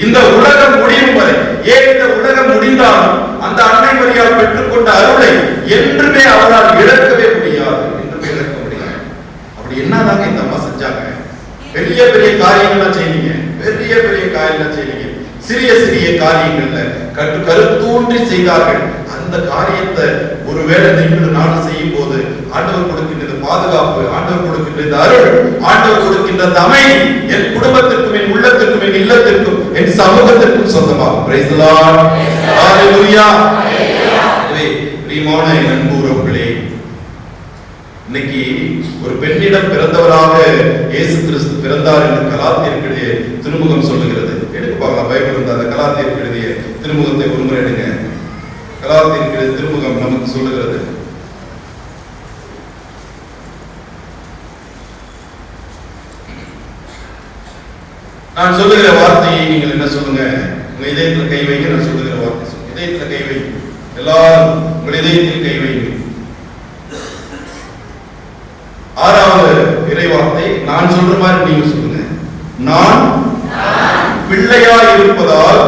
இந்த உலகம் முடியும் வரை, ஏன் இந்த உலகம் முடிந்தாலும் அந்த அன்னை மரியாள் பெற்றுக்கொண்ட அருளை என்றுமே அவரால் இழக்கவே முடியாது. அப்படி என்னதாங்க இந்த அம்மா செஞ்சாங்க? பெரிய பெரிய காரியங்கள்லாம் செய்வீங்க, சிறிய காரியங்கள்ல கருத்தூன்றி செய்தார்கள். அந்த காரியத்தை ஒருவேளை நீங்களும் நானும் செய்யும் போது ஆண்டவர் கொடுக்கின்ற பாதுகாப்பு, ஆண்டவர் கொடுக்கின்ற அருள், ஆண்டவர் கொடுக்கின்ற அமைதி என் குடும்பத்திற்கும், என் உள்ளத்திற்கும், என் இல்லத்திற்கும், என் சமூகத்திற்கும் சொந்தமாகும். Price the Lord. ஹalleluya. பிரியமான என் அன்பு உறவுகளே, இன்னைக்கு ஒரு பெண்ணிடம் பிறந்தவராக இயேசு கிறிஸ்து பிறந்தார் என்று கலாத்தியருக்கு எழுதிய திருமுகம் சொல்லுகிறது. எடுத்து பார்க்கலாம், பைபிள் இருந்த அந்த கலாத்தியருக்கு எழுதிய திருமுகத்தை ஒருமுறை எடுங்க. கலாத்தியருக்கு எழுதிய திருமுகம் நமக்கு சொல்லுகிறது. நான் சொல்லுகிற வார்த்தையை நீங்கள் என்ன சொல்லுங்க? உங்க இதயத்துல கை வைங்க. நான் சொல்லுகிற வார்த்தை இதயத்துல கை வைங்க. எல்லாரும் உங்கள் இதயத்தில் கை வைங்க. ஆறாவது இறைவார்த்தை நான் சொல்ற மாதிரி நீங்க சொல்லுங்க. நான் பிள்ளையாய் இருப்பதால்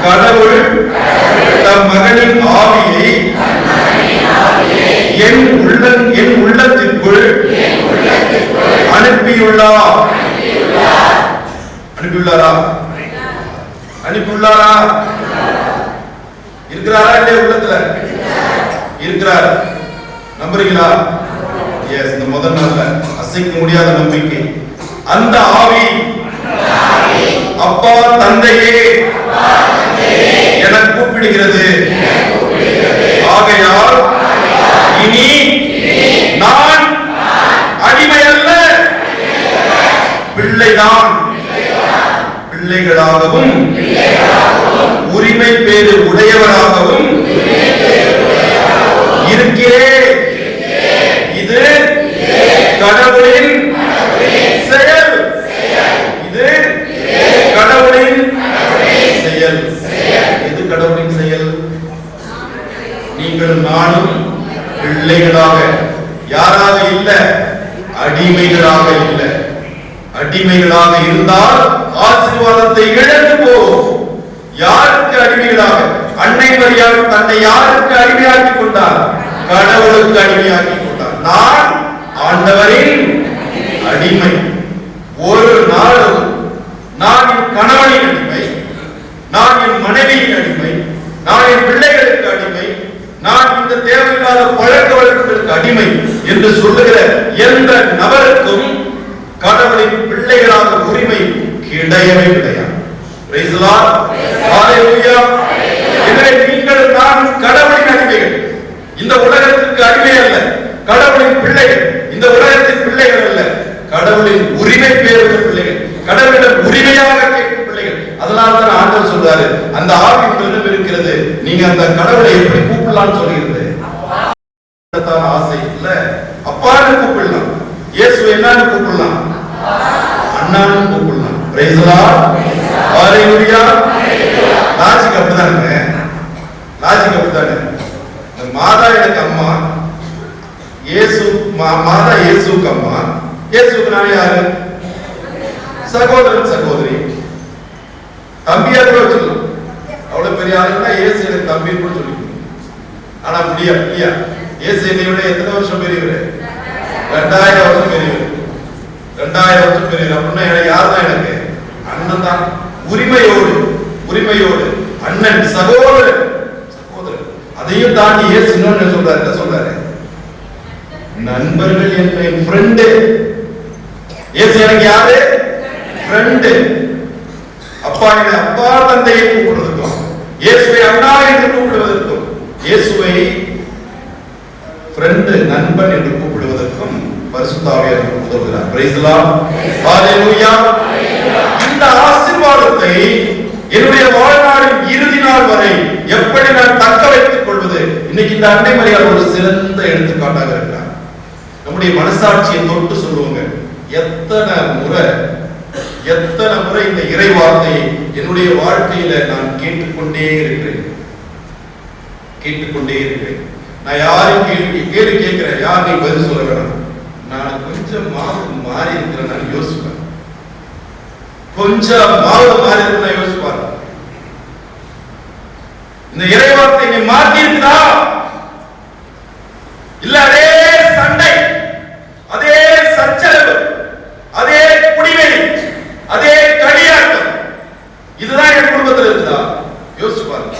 கடவுள் தம் மகனின் ஆவியை என் உள்ளத்திற்குள் அனுப்பியுள்ளாரா? இருக்கிறாரா இல்லையா? உள்ளத்துல இருக்கிறார். நம்புறீங்களா? எஸ். இந்த முதல் நாள்ல அசைக்க முடியாத நம்பிக்கை. அந்த ஆவி அப்பா தந்தையே என கூப்பிடுகிறது. ஆகையால் இனி நான் அடிமை அல்ல, பிள்ளைதான். பிள்ளைகளாகவும் உரிமை பேறு உடையவராகவும் இருக்கிறேன். இது கடவுளின் செயல். இது கடவுளின் செயல். இது கடவுளின் செயல். நீங்கள் நானும் பிள்ளைகளாக யாராக இல்ல, அடிமைகளாக இல்ல. அடிமைகளாக இருந்தால் ஆசீர்வாதத்தை இழந்து போகும். யாருக்கு அடிமைகளாக? அன்னை மரியாள் தன்னை யாருக்கு அடிமையாக்கி கொண்டார்? கடவுளுக்கு அடிமையாக்கி கொண்டார். நான் ஆண்டவரின் அடிமை. ஒரு நாளும் நான் என் கணவனின் அடிமை, நான் என் மனைவியின் அடிமை, நான் என் பிள்ளைகளுக்கு அடிமை, நான் இந்த தேவையில்லாத பழக்க வழக்கங்களுக்கு அடிமை என்று சொல்லுகிற எந்த நபருக்கும் கடவுளின் பிள்ளைகளாக உரிமை கிடையவே கிடையாது. Praise the Lord. Hallelujah. எனவே நீங்கள் நான் கடவுளின் அடிமைகள், இந்த உலகத்திற்கு அடிமை அல்ல. கடவுளின் பிள்ளைகள், இந்த உலகத்தின் பிள்ளைகள் அல்ல. கடவுளின் உரிமை பெறுகிற பிள்ளைகள், கடவுளிடம் உரிமையாக கேட்கும் பிள்ளைகள். அதனால தான் ஆண்டவர் சொல்றாரு, அந்த ஆவி உங்களிடம் இருக்கிறது, நீங்க அந்த கடவுளை எப்படி கூப்பிடலாம்னு சொல்லுகிறது. ஆசை இல்ல, அப்பான்னு கூப்பிடலாம். இயேசு என்னன்னு கூப்பிடலாம், அண்ணான்னு கூப்பிடலாம். Praise the Lord. Hallelujah. Logic அப்படிதானுங்க, லாஜிக் அப்படிதானே. மாதா எனக்கு அம்மா, இயேசு மாதா இயேசுக்கு அம்மா, இயேசுக்கு நான் யாரு, சகோதரன் சகோதரி, தம்பியா கூட வச்சுக்கலாம். அவ்வளவு பெரிய ஆளுன்னா இயேசு எனக்கு தம்பின்னு கூட சொல்லிக்கணும். ஆனா முடியா, இயேசு என்னை விட எத்தனை வருஷம் பெரியவர், 2000 வருஷம் பெரியவர், 2000 வருஷம் பெரியவர். அப்படின்னா எனக்கு யார் தான், எனக்கு அண்ணன் தான். உரிமையோடு அண்ணன், சகோதரன். அதையும் தாண்டி இயேசு என்ன சொல்றாரு, என்ன சொல்றாரு, நண்பர்கள் என் ஃப்ரெண்டு. இயேசு எனக்கு யாரு, ஃப்ரெண்டு. அப்பா தந்தையை கூப்பிடுவதற்கும், இயேசுவை அண்ணா என்று கூப்பிடுவதற்கும், இயேசுவை ஃப்ரெண்டு நண்பன் என்று கூப்பிடுவதற்கும் பரிசுத்த ஆவியானவர் உதவுகிறார். Praise the Lord. Hallelujah. இந்த ஆசீர்வாதத்தை என்னுடைய வாழ்நாளின் இறுதி நாள் வரை எப்படி நான் தக்க வைத்துக் கொள்வது, இன்னைக்கு இந்த அன்னை மரியாள் ஒரு சிறந்த எடுத்துக்காட்டாக இருக்கிறார். நம்முடைய மனசாட்சியை தொட்டு சொல்லுவாங்க, எத்தனை முறை இந்த இறை வார்த்தையை என்னுடைய வாழ்க்கையில நான் கேட்டுக்கொண்டே இருக்கிறேன். நான் யாரும் கேள்வி கேட்கிறேன், யார் நீ பதில் சொல்ல வேணாம். நான் கொஞ்சம் மாறி இருக்கிறேன், நான் யோசிப்பேன். கொஞ்சம் மாறி இருக்கிறேன் யோசிப்பார். இந்த இறை வார்த்தை நீ மாற்றி இருக்குதா, இல்ல அதே சண்டை, அதே சச்சரவு, அதே குடிவெறி, அதே களியாட்டம், இதுதான் என் குடும்பத்தில் இருக்குதா யோசிச்சு பாருங்க.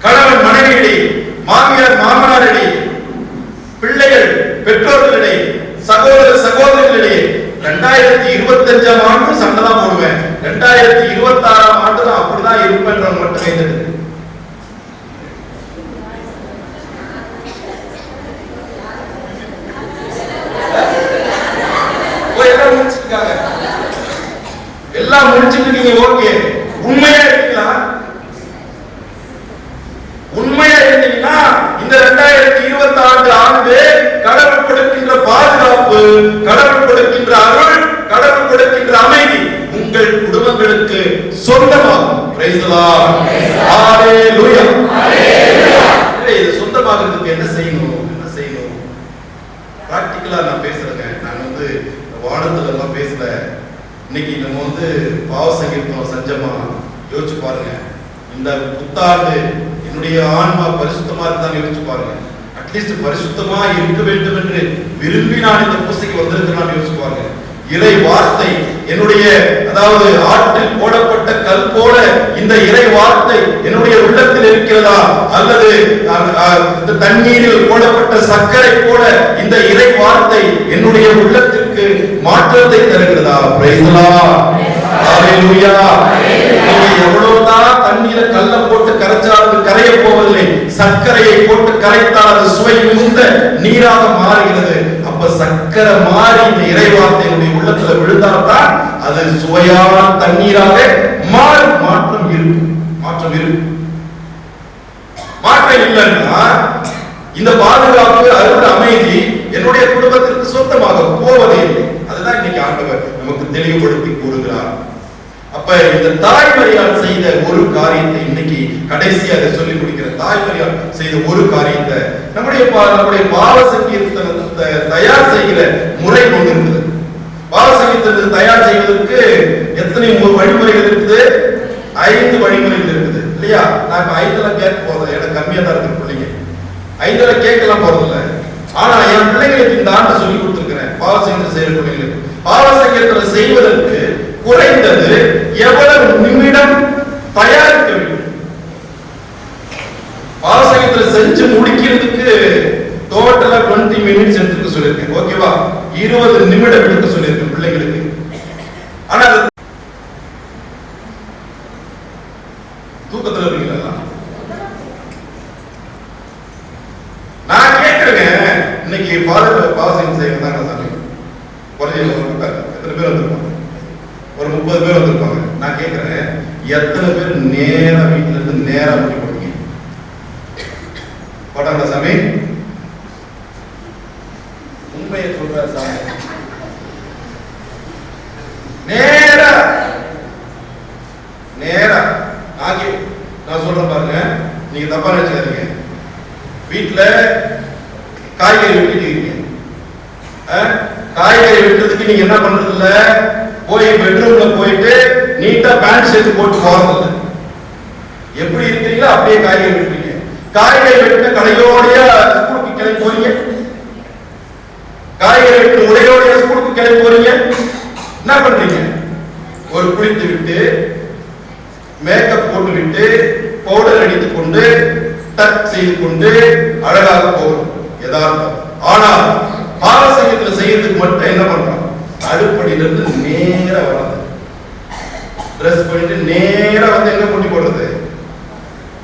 கணவன் மனைவியிடையே, மாமியார் மாமனாரிடையே, பிள்ளைகள் பெற்றோர்களிடையே, சகோதர சகோதரிகளிடையே 2025ஆம் ஆண்டு சண்டை தான் போடுவேன், 2026ஆம் ஆண்டு தான் அப்படிதான் இருப்பேன்ற மட்டுமே தெரியுது. எல்லாம் முடிச்சுட்டு நீங்க ஓகே, உண்மையா இருக்கீங்களா? உண்மையா இருந்தீங்கன்னா இந்த 2026 ஆண்டு கடவுள் கொடுக்கின்ற பாதுகாப்பு, கடவுள் கொடுக்கின்ற அருள், கடவுள் கொடுக்கின்ற அமைதி உங்கள் குடும்பங்களுக்கு சொந்தமாகும். Praise the Lord. Hallelujah. இது சொந்தமாகிறதுக்கு என்ன செய்யணும்? பிராக்டிகலா நான் பேசுறேங்க. நான் வானத்துல எல்லாம் பேசல. இன்னைக்கு நம்ம பாவ சங்கீர்த்தனம் செஞ்சோமா யோசிச்சு பாருங்க. இந்த புத்தாண்டு என்னுடைய ஆன்மா பரிசுத்தமா இருந்தாலும் யோசிச்சு பாருங்க. அட்லீஸ்ட் பரிசுத்தமா இருக்க வேண்டும் என்று விரும்பி நான் இந்த பூசைக்கு வந்திருக்கிறேன் யோசிச்சு பாருங்க. இறை வார்த்தை என்னுடைய, அதாவது ஆற்றில் போடப்பட்ட கல் போல இந்த இறை வார்த்தை என்னுடைய உள்ளத்தில் இருக்கிறதா, அல்லது இந்த தண்ணீரில் போடப்பட்ட சர்க்கரை போல இந்த இறை வார்த்தை என்னுடைய உள்ளத்திற்கு மாற்றத்தை தருகிறதா? Praise the Lord. Hallelujah. எவ்வளவுதான் தண்ணீரை கல்ல போட்டு கரைச்சாலும் கரைய போவதில்லை. சர்க்கரையை போட்டு கரைத்தால் அது சுவை மிகுந்த நீராக மாறுகிறது. அப்ப சர்க்கரை மாறி இந்த இறை வார்த்தையினுடைய உள்ளத்துல விழுந்தால்தான் அது சுவையான தண்ணீராக மாறும். மாற்றம் இருக்கு. மாற்றம் இல்லைன்னா இந்த பாதுகாப்பு, அருள், அமைதி என்னுடைய குடும்பத்திற்கு சொந்தமாக போவதே இல்லை. அதுதான் இன்னைக்கு ஆண்டவர் நமக்கு தெளிவுபடுத்தி கூறுகிறார். அப்ப இந்த தாய்மரியாள் செய்த ஒரு காரியத்தை இன்னைக்கு கடைசி அதை சொல்லி முடிக்கிற தாய்மரியாள் செய்த ஒரு காரியத்தை நம்முடைய பாவ சங்கீர்த்தனத்தை தயார் செய்கிற முறை ஒன்று இருக்குது. பாவ சங்கீர்த்தனத்தை தயார் செய்வதற்கு எத்தனை வழிமுறைகள் இருக்குது? 5 வழிமுறைகள் இருக்குது இல்லையா? நான் இப்ப 5 கேட்க போறேன், எனக்கு கம்மியா தான் இருக்கு பிள்ளைங்க. 5 கேட்கலாம் போறதில்ல. ஆனா என் பிள்ளைங்களுக்கு இந்த ஆண்டு சொல்லி கொடுத்திருக்கிறேன், பாவசங்கீதம் செய்யற பிள்ளைங்களுக்கு பாவசங்கீதத்துல செய்வதற்கு குறைந்தது எவ்வளவு நிமிடம் தயாரிக்க வேண்டும். பாவசங்கீதத்துல செஞ்சு முடிக்கிறதுக்கு டோட்டலா 20 மினிட்ஸ் எடுத்துக்க சொல்லியிருக்கேன். ஓகேவா? 20 நிமிடம் எடுக்க சொல்லியிருக்கேன் பிள்ளைங்களுக்கு. ஆனா தூக்கத்துல இருக்கீங்களா? நான் கேட்கிறேன், இன்னைக்கு பாவசங்கீதம் செய்யறதா சாமி குறைஞ்ச எத்தனை பேர் வந்திருப்பாங்க? ஒரு 30 பேர் வந்திருப்பாங்க. நான் கேட்கிறேன், எத்தனை பேர் நேரா வீட்டுல இருந்து நேரா முடி போட்டீங்க? போட்டாங்களா சாமி? உண்மையை சொல்ற சாமி, நேரா நேரா நான் சொல்றேன் பாருங்க, நீங்க தப்பா நினைச்சுக்காதீங்க. வீட்டுல காய்கறி வெட்டிட்டு, காய்கறி வெட்டுறதுக்கு நீங்க என்ன பண்றது இல்ல, போய் பெட்ரூம்ல போயிட்டு நீட்டா பேண்ட் ஷர்ட் போட்டு போறது. எப்படி இருக்கிறீங்களோ அப்படியே காய்கறி வெட்டுறீங்க. காய்கறி வெட்டின கடையோடைய ஸ்கூலுக்கு கிளம்பி போறீங்க, காய்கறி வெட்டின உடையோடைய ஸ்கூலுக்கு கிளம்பி போறீங்க. என்ன பண்றீங்க? ஒரு குளித்து விட்டு மேக்கப் போட்டு விட்டு பவுடர் அடித்துக் கொண்டு டக் செய்து கொண்டு அழகாக போகும் யதார்த்தம். ஆனால் பாவசங்கீதத்துல செய்யறதுக்கு மட்டும் என்ன பண்றோம்? அடுப்படியிலிருந்து நேரா வர்றது, ட்ரெஸ் பண்ணிட்டு நேரா வந்து எங்க போட்டி போடுறது,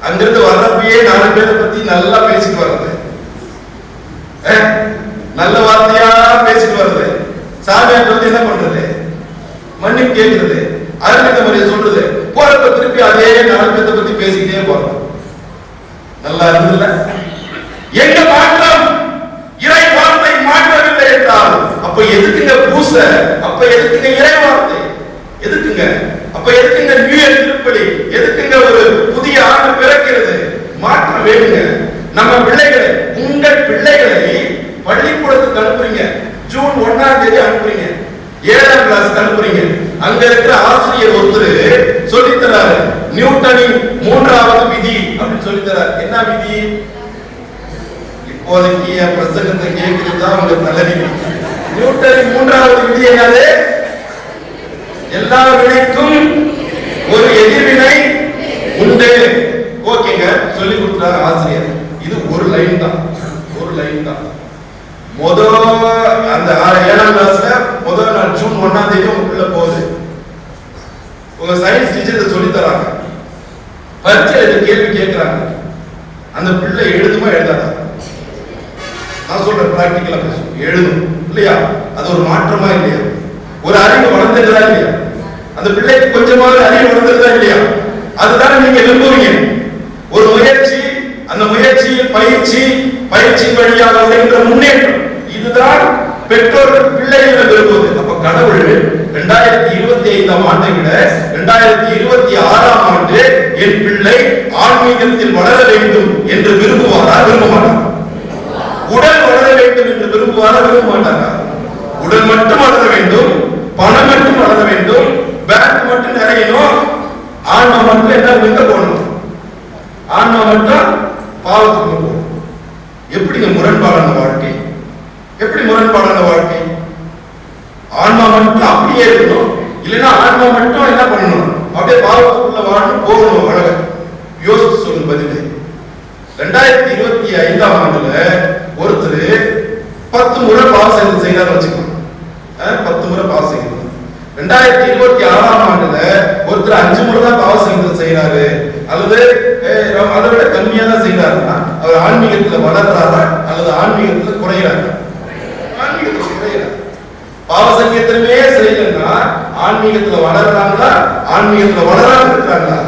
அங்கிருந்து வர்றப்பயே 4 பேரை பத்தி நல்லா பேசிட்டு வர்றது, நல்ல வார்த்தையா பேசிட்டு வர்றது, சாமியார் வந்து என்ன பண்றது? மன்னிப்பு கேட்கிறது, அருள்மித்த முறையை சொல்றது, போறப்ப திருப்பி அதே 4 பேரை பத்தி பேசிக்கிட்டே போறோம். நல்லா இருந்ததுல? எங்க மாற்றம்? இறை வார்த்தை மாற்றவில்லை என்றால் அப்ப எதுக்குங்க பூச? அப்ப எதுக்குங்க இறை வார்த்தை? எதுக்குங்க? அப்ப எதுக்குங்க நியூ இயர் திருப்பலி? எதுக்குங்க ஒரு புதிய ஆண்டு பிறக்கிறது? மாற்றம் வேணுங்க. நம்ம பிள்ளைகளை, உங்கள் பிள்ளைகளை பள்ளிக்கூடத்துக்கு அனுப்புறீங்க, ஜூன் 1ஆம் தேதி அனுப்புறீங்க, 7ஆம் கிளாஸ் அனுப்புறீங்க. அங்க இருக்கிற ஆசிரியர் ஒருத்தர் சொல்லித்தராரு, நியூட்டனின் 3வது விதி அப்படின்னு சொல்லித்தராரு. என்ன விதி? இப்போதைக்கு என் பிரசங்கத்தை கேட்கிறதுதான் உங்க தலைவி. நியூட்டனின் 3வது விதி என்னது? எல்லா வினைக்கும் ஒரு எதிர்வினை உண்டு. ஓகேங்க, சொல்லி கொடுத்தாரு ஆசிரியர். இது ஒரு லைன் தான், ஒரு லைன் தான். முதல் அந்த 7ஆம் கிளாஸ்ல முதல் நாள் ஜூன் 1ஆம் தேதி உங்களுக்குள்ள போகுது. உங்க சயின்ஸ் டீச்சர் சொல்லி தராங்க, பரீட்சையில கேள்வி கேட்கிறாங்க, அந்த பிள்ளை எழுதுமா எழுதாதா? நான் சொல்றேன் பிராக்டிக்கலா பேசும், எழுதும் இல்லையா? அது ஒரு மாற்றமா இல்லையா? ஒரு அறிவு வளர்ந்துருதா இல்லையா? அந்த பிள்ளைக்கு கொஞ்சமாவது அறிவு வளர்ந்துருதா இல்லையா? அதுதானே நீங்க விரும்புவீங்க. ஒரு முயற்சி, அந்த முயற்சியில் பயிற்சி வழியாக வருகின்ற முன்னேற்றம், இதுதான் பெற்றோர்கள் பிள்ளைகளை விரும்புவது. அப்ப கடவுள் 2025ஆம் ஆண்டை விட 2026ஆம் ஆண்டு என் பிள்ளை ஆன்மீகத்தில் வளர வேண்டும் என்று விரும்புவாரா? விரும்ப மாட்டார். உடல் வளர வேண்டும் என்று விரும்புவாரா? விரும்ப மாட்டாரா? உடல் மட்டும் வளர வேண்டும், பணம் மட்டும் வளர வேண்டும், பேங்க் மட்டும் நிறையணும், ஆன்மா மட்டும் என்ன எங்க போகணும்? ஆன்மா மட்டும் பாவத்துக்கு போகணும். எப்படிங்க முரண்பாடான வாழ்க்கை? எப்படி முரண்பாடான வாழ்க்கை? ஆன்மா மட்டும் அப்படியே இருக்கணும், இல்லைன்னா ஆன்மா மட்டும் என்ன பண்ணணும்? அப்படியே பாவத்துக்குள்ள வாழணும், போகணும். அழக யோசிச்சு சொல்லும் பதில். 2025ஆம் ஆண்டுல ஒருத்தர் 10 முறை பாவசங்கீதம் செய்யறாரு வச்சுக்கணும், 10 முறை பாவசங்கீதம். 2026ஆம் ஆண்டுல ஒருத்தர் 5 முறை தான் பாவசங்கீதம் செய்யறாரு, அல்லது அதை விட கம்மியா தான் செய்யறாருன்னா அவர் ஆன்மீகத்துல வளர்றாரா அல்லது ஆன்மீகத்துல குறையிறாரு? ஆன்மீகத்துல குறையிறாரு. பாவசங்கீதமே செய்யலன்னா ஆன்மீகத்துல வளர்றாங்களா? ஆன்மீகத்துல வளராம இருக்கிறாங்களா?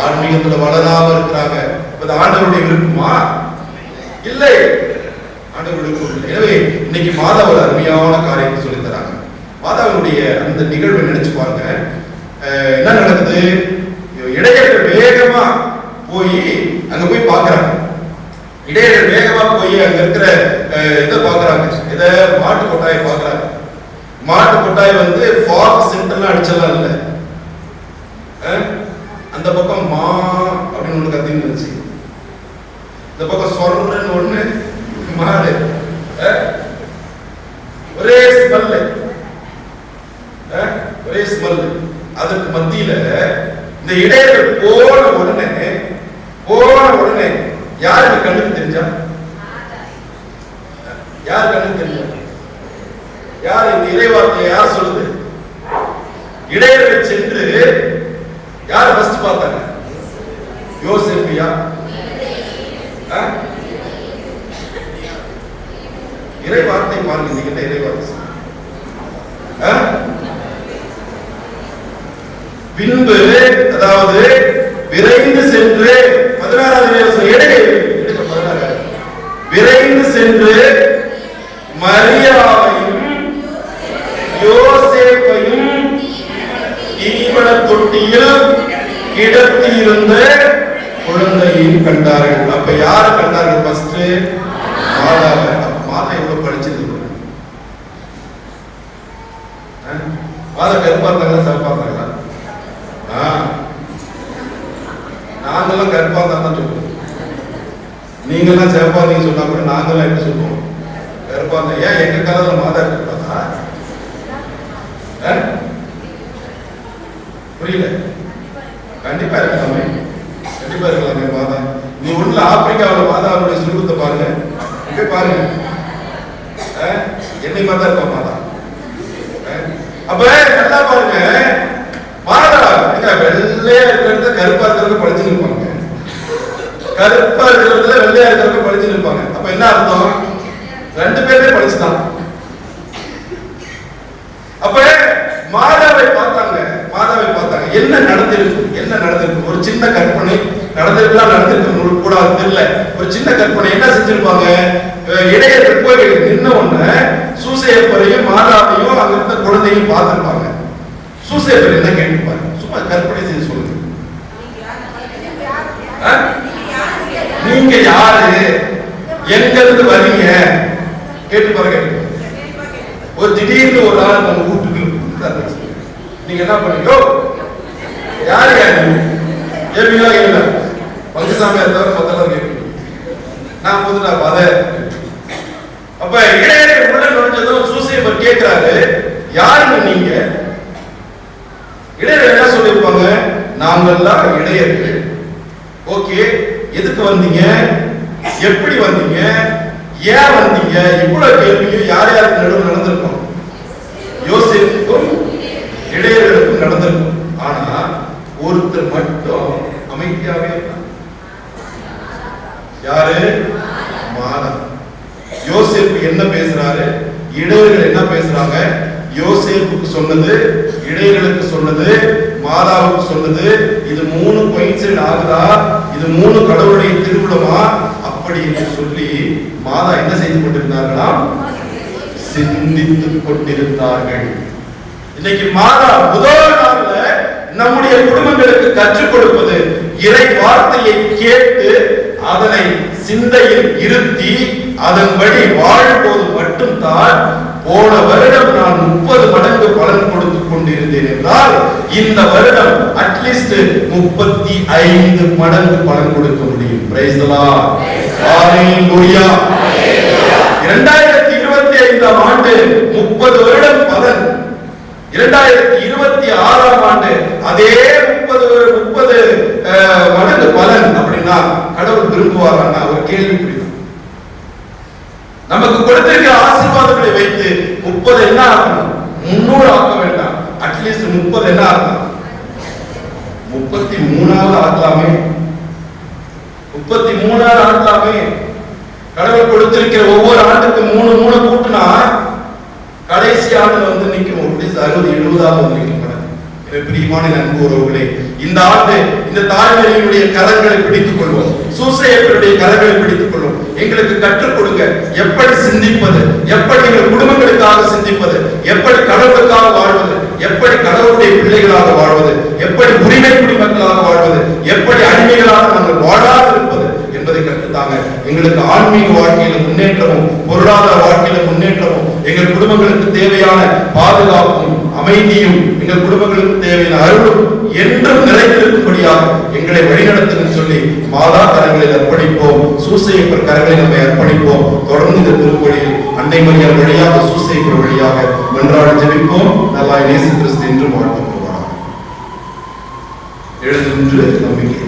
ஆன்மீகத்துல வளராம இருக்கிறாங்க. ஆண்டவருடைய விருப்பமா? இல்லை, ஆண்டவருடைய விருப்பம் இல்லை. எனவே இன்னைக்கு மாதா ஒரு அருமையான காரியத்தை சொல்லி தராங்க. மாதாவுடைய அந்த நிகழ்வை நினைச்சு பாருங்க. என்ன நடக்குது? இடையர்கள் வேகமா போய் அங்க போய் பாக்குறாங்க. இடையர்கள் வேகமா போய் அங்க இருக்கிற இதை பாக்குறாங்க, இத மாட்டு கொட்டாயை பாக்குறாங்க. மாட்டு கொட்டாய் வந்து ஃபாக் சென்டர்லாம் அடிச்சலாம் இல்லை, அந்த பக்கம் மா அப்படின்னு ஒண்ணு கத்தின்னு இருந்துச்சு, இந்த பக்கம் சொல்றன்னு ஒண்ணு மாடு, ஒரே ஸ்மெல், ஒரே ஸ்மெல். அதுக்கு மத்தியில இந்த இடையர்கள் போன உடனே யாருக்கு கண்ணுக்கு தெரிஞ்சா? யார் கண்ணுக்கு தெரிஞ்சா? யார் இந்த இறைவார்த்தையை யார் சொல்லுது? இடையர்கள் சென்று யார் ஃபர்ஸ்ட் பார்த்தாங்க? யோசேப்பியா? இறைவார்த்தை பாருங்க, நீங்க இறைவார்த்தை. பின்பு அதாவது விரைந்து சென்று 16 விரைந்து சென்று மரியாவையும் யோசேப்பையும் தீவன தொட்டியில் கிடத்தியிருந்த குழந்தையும் கண்டார்கள். அப்ப யார கண்டார்கள்? ஃபர்ஸ்ட் மாதாவை. மாதா எவ்வளவு படிச்சிருக்கு? மாதா கருப்பா இருந்தாங்களா சிவப்பா இருந்தாங்களா? நாங்கெல்லாம் கருப்பா தான் சொல்லுவோம். நீங்கெல்லாம் சிவப்பா நீங்க சொன்னா கூட நாங்கெல்லாம் என்ன சொல்லுவோம்? கருப்பா இருந்தா. ஏன் எங்க காலத்துல மாதா இருப்பாங்க? புரியல? கண்டிப்பா இருக்கலாமே, கண்டிப்பா இருக்கலாமே மாதா. நீ உள்ள ஆப்பிரிக்காவில் மாதாவுடைய சுரூபத்தை பாருங்க, இங்க பாருங்க. என்னை மாதா இருப்பா மாதா. அப்ப நல்லா பாருங்க, மாதா வெள்ளையா இருக்கிறத கருப்பா இருக்கிறத படிச்சு இருப்பாங்க, கருப்பா இருக்கிறதுல வெள்ளையா இருக்கிறத படிச்சு இருப்பாங்க. அப்ப என்ன அர்த்தம்? ரெண்டு பேருமே படிச்சுதான். அப்ப மாதாவை பார்த்தாங்க, என்ன நடந்திருக்கு? ஒரு சின்ன கற்பனை நடந்திருக்கு கூடாது தெரியல. ஒரு சின்ன கற்பனை என்ன செஞ்சிருப்பாங்க? இடையர்கள் போய் நின்ன உடனே சூசையப்பரையும் மாதாவையும் அங்க இருந்த குழந்தையும் பார்த்திருப்பாங்க. சூசையப்பர் என்ன கேட்டுப்பாங்க? சும்மா கற்பனை செய்து சொல்லுங்க. நீங்க யாரு, எங்க இருந்து வரீங்க கேட்டு பாருங்க. ஒரு திடீர்னு ஒரு ஆள் நம்ம வீட்டுக்கு நீங்க என்ன பண்ணீங்க? யாரு கேள்வியா இல்ல, பங்குசாமியா இருந்தாலும் மொத்தம் கேட்பீங்க. நான் புதுடா பாத. அப்ப இடையர்கள் உள்ள நுழைஞ்சதும் சூசையப்பர் கேட்கிறாரு, யாருங்க நீங்க? இடையர்கள் என்ன சொல்லிருப்பாங்க? நாங்கெல்லாம் இடையர்கள். ஓகே, எதுக்கு வந்தீங்க? எப்படி வந்தீங்க? ஏன் வந்தீங்க? இவ்வளவு கேள்வியும் யார் யாருக்கு நடுவில் நடந்திருக்கும்? யோசேப்புக்கும் இடையர்களுக்கும் நடந்திருக்கும். ஆனா ஒருத்தர் மட்டும் அமைதியாவே இருந்தார். யாரு? மாதா. யோசேப்பு என்ன பேசுறாரு, இடையர்கள் என்ன பேசுறாங்க? யோசேப்புக்கு சொன்னது, இடையர்களுக்கு சொன்னது, மாதாவுக்கு சொன்னது, இது மூணு கோயின்சிடென்ட் ஆகுதா? இது மூணு கடவுளுடைய திருவிழமா? அப்படி என்று சொல்லி மாதா என்ன செய்து கொண்டிருந்தார்களாம்? சிந்தித்துக் கொண்டிருந்தார்கள். இன்னைக்கு மாதா முதல் நாள்ல நம்முடைய குடும்பங்களுக்கு கற்றுக் கொடுப்பது இறை வார்த்தையை கேட்டு அதனை சிந்தையில் இருத்தி அதன்படி வாழும்போது மட்டும்தான். போன வருடம் நான் 30 மடங்கு பலன் கொடுத்துக் கொண்டிருந்தேன் என்றால் இந்த வருடம் அட்லீஸ்ட் 35 மடங்கு பலன் கொடுக்க முடியும். Price the Lord. ஹalleluya. 2025ஆம் ஆண்டு 30 வருடம் பலன், 2026ஆம் ஆண்டு அதே 30 மடங்கு பலன். அப்படின்னா கடவுள் விரும்புவாரான்னா ஒரு கேள்வி புரியும். நமக்கு கொடுத்திருக்கிற ஆசீர்வாதங்களை வைத்து 30 என்ன ஆகணும்? 300 ஆக்க வேண்டாம். அட்லீஸ்ட் 30 என்ன ஆகணும்? 33ஆவது ஆக்கலாமே, 33ஆவது ஆக்கலாமே. கடவுள் கொடுத்திருக்கிற ஒவ்வொரு ஆண்டுக்கு 3 கூட்டினா கடைசி ஆண்டுல வந்து நிற்கும் 60-70ஆவது வந்து நிற்கும். பிரியமான நண்பு உறவுகளே, இந்த ஆண்டு இந்த தாய்மொழியினுடைய கரங்களை பிடித்துக் கொள்வோம், சூசையப்பருடைய கரங்களை பிடித்துக் கொள்வோம். எங்களுக்கு கற்றுக் கொடுங்க எப்படி சிந்திப்பது, எப்படி எங்கள் குடும்பங்களுக்காக சிந்திப்பது, எப்படி கடவுளுக்காக வாழ்வது, எப்படி கடவுளுடைய பிள்ளைகளாக வாழ்வது, எப்படி உரிமை குடிமக்களாக வாழ்வது, எப்படி அடிமைகளாக நாங்கள் வாழாது இருப்பது என்பதை கற்றுத்தாங்க. எங்களுக்கு ஆன்மீக வாழ்க்கையில முன்னேற்றமும் பொருளாதார வாழ்க்கையில முன்னேற்றமும் எங்கள் குடும்பங்களுக்கு தேவையான பாதுகாப்பும் அமைதியும் எங்கள் குடும்பங்களுக்கு தேவையான அருளும் என்றும் நிறைந்திருக்கும்படியாக எங்களை வழிநடத்துன்னு சொல்லி மாதா கரங்களில் அர்ப்பணிப்போம், சூசையப்பர் கரங்களில் நம்மை அர்ப்பணிப்போம். தொடர்ந்து இந்த திருப்பலியில் அன்னை மரியாள் வழியாக சூசையப்பர் வழியாக வென்றாட ஜெபிப்போம். நல்லாய் இயேசு கிறிஸ்து என்று வாழ்த்து போவார். எழுதுகின்ற நம்பிக்கை.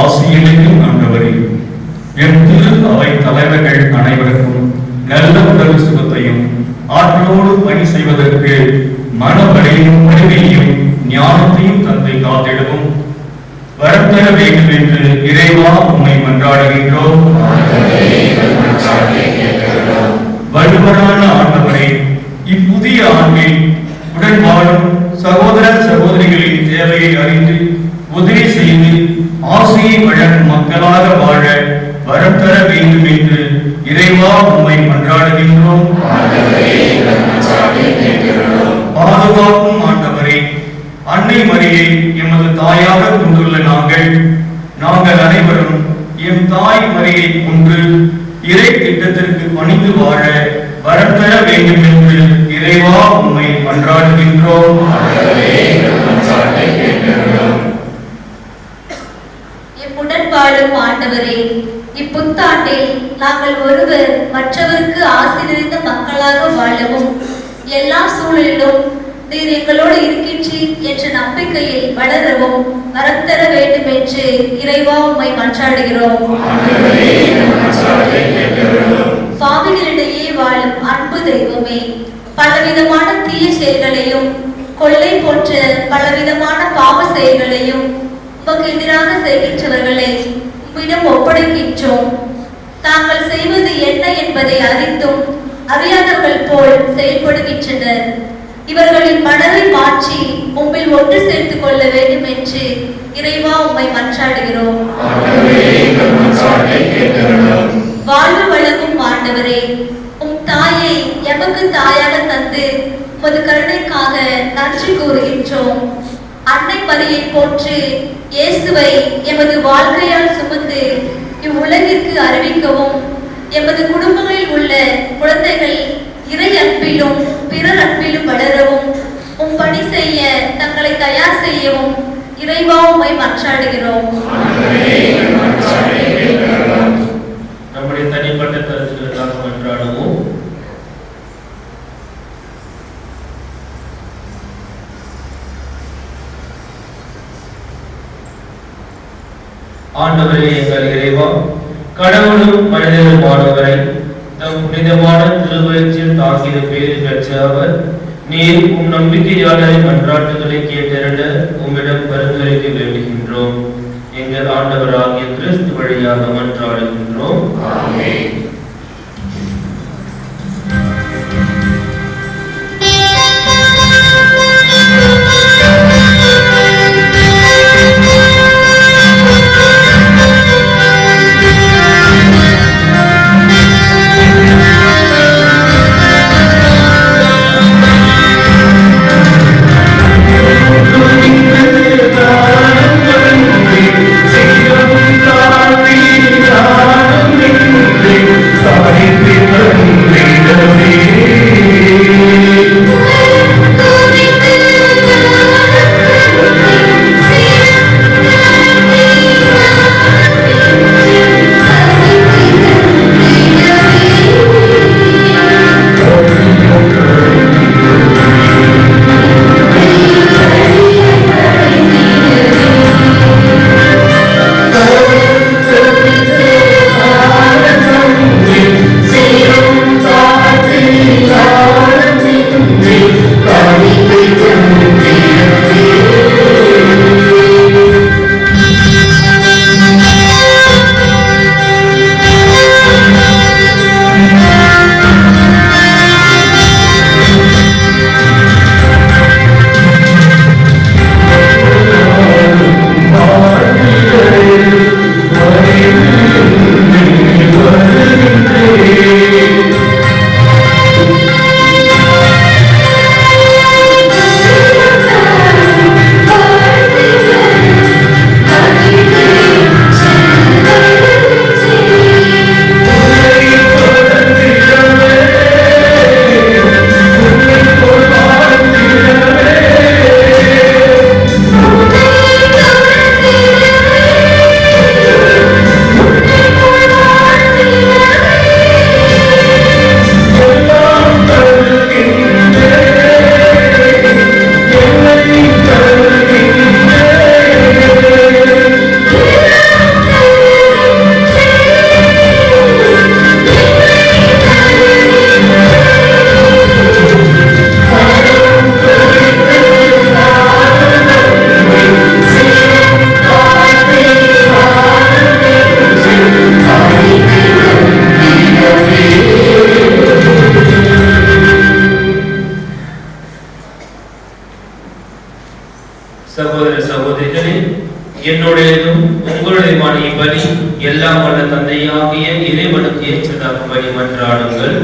ஆசிரியரையும் ஆண்டவரே, என் திரு அவை தலைவர்கள் அனைவருக்கும் நல்ல உடல் சுகத்தையும் ஆற்றலோடு பணி செய்வதற்கு மனவழியும் அறிவையும் ஞானத்தையும் தந்தை காத்திடவும் வரத்தர வேண்டும் என்று இறைவா உம்மை மன்றாடுகின்றோம். வலுவரான ஆண்டவரே, இப்புதிய ஆண்டில் உடன் வாழும் சகோதர சகோதரிகளின் தேவையை அறிந்து உதவி செய்து ஆசையை வழங்கும் மக்களாக வாழ வரம் தர வேண்டும் என்று இறைவா உம்மை மன்றாடுகின்றோம். பாதுகாக்கும் ஆண்டவரே, அன்னை மரியை எமது தாயாக கொண்டுள்ள நாங்கள் அனைவரும் எம் தாய் மரியை கொண்டு இறை திட்டத்திற்கு பணிந்து வாழ வரம் தர வேண்டும் என்று இறைவா உம்மை மன்றாடுகின்றோம். எம்முடன் வாழும் ஆண்டவரே, இப்புத்தாண்டில் நாங்கள் ஒருவர் மற்றவருக்கு ஆசி நிறைந்த மக்களாக வாழவும் எல்லா சூழலிலும் நீர் எங்களோடு இருக்கின்றீர் என்ற நம்பிக்கையில் வளரவும் வரம் தர வேண்டும் என்று இறைவா உம்மை மன்றாடுகிறோம். பாவிகளிடையே வாழும் அன்பு தெய்வமே, பலவிதமான தீய செயல்களையும் கொள்ளை போன்ற பலவிதமான பாவ செயல்களையும் உமக்கு எதிராக செய்கின்றவர்களை உம்மிடம் ஒப்படைக்கின்றோம். தாங்கள் செய்வது என்ன என்பதை அறிந்தும் அறியாதவர்கள் போல் செயல்படுகின்றனர். இவர்களின் மனதை மாற்றி உம்மில் ஒன்று சேர்த்துக் கொள்ள வேண்டும் என்று இறைவா உம்மை மன்றாடுகிறோம். வாழ்வு வழங்கும் ஆண்டவரே, உம் தாயை எமக்கு தாயாக தந்து உமது கருணைக்காக நன்றி கூறுகின்றோம். அன்னை மரியை போற்று இயேசுவை எமது வாழ்க்கையால் சுமந்து இவ்வுலகிற்கு அறிவிக்கவும், எமது குடும்பங்களில் உள்ள குழந்தைகள் இறை அன்பிலும் பிறர் அன்பிலும் வளரவும், பணி செய்ய தங்களை தயார் செய்யவும் இறைவா உம்மை மன்றாடுகிறோம். நம்முடைய தனிப்பட்ட கருத்துக்களுக்காக மன்றாடுவோம். ஆண்டவரே எங்கள் இறைவா, கடவுளும் மனிதருமானவரை தம் புனிதமான திருவயிற்றில் தாங்கிய பேறு பெற்ற அவர், நீர் உம் நம்பிக்கையாளரின் மன்றாட்டுகளை கேட்டறிட உம்மிடம் பரிந்துரைக்க வேண்டுகின்றோம். எங்கள் ஆண்டவராகிய கிறிஸ்து வழியாக மன்றாடுகின்றோம். ஆமென். சகோதர சகோதரிகளே, என்னுடையதும் உங்களுடையமான இப்பலி எல்லாம் வல்ல தந்தையாகிய இறைவனுக்கு ஏற்றதாகும்படி மன்றாடுங்கள்.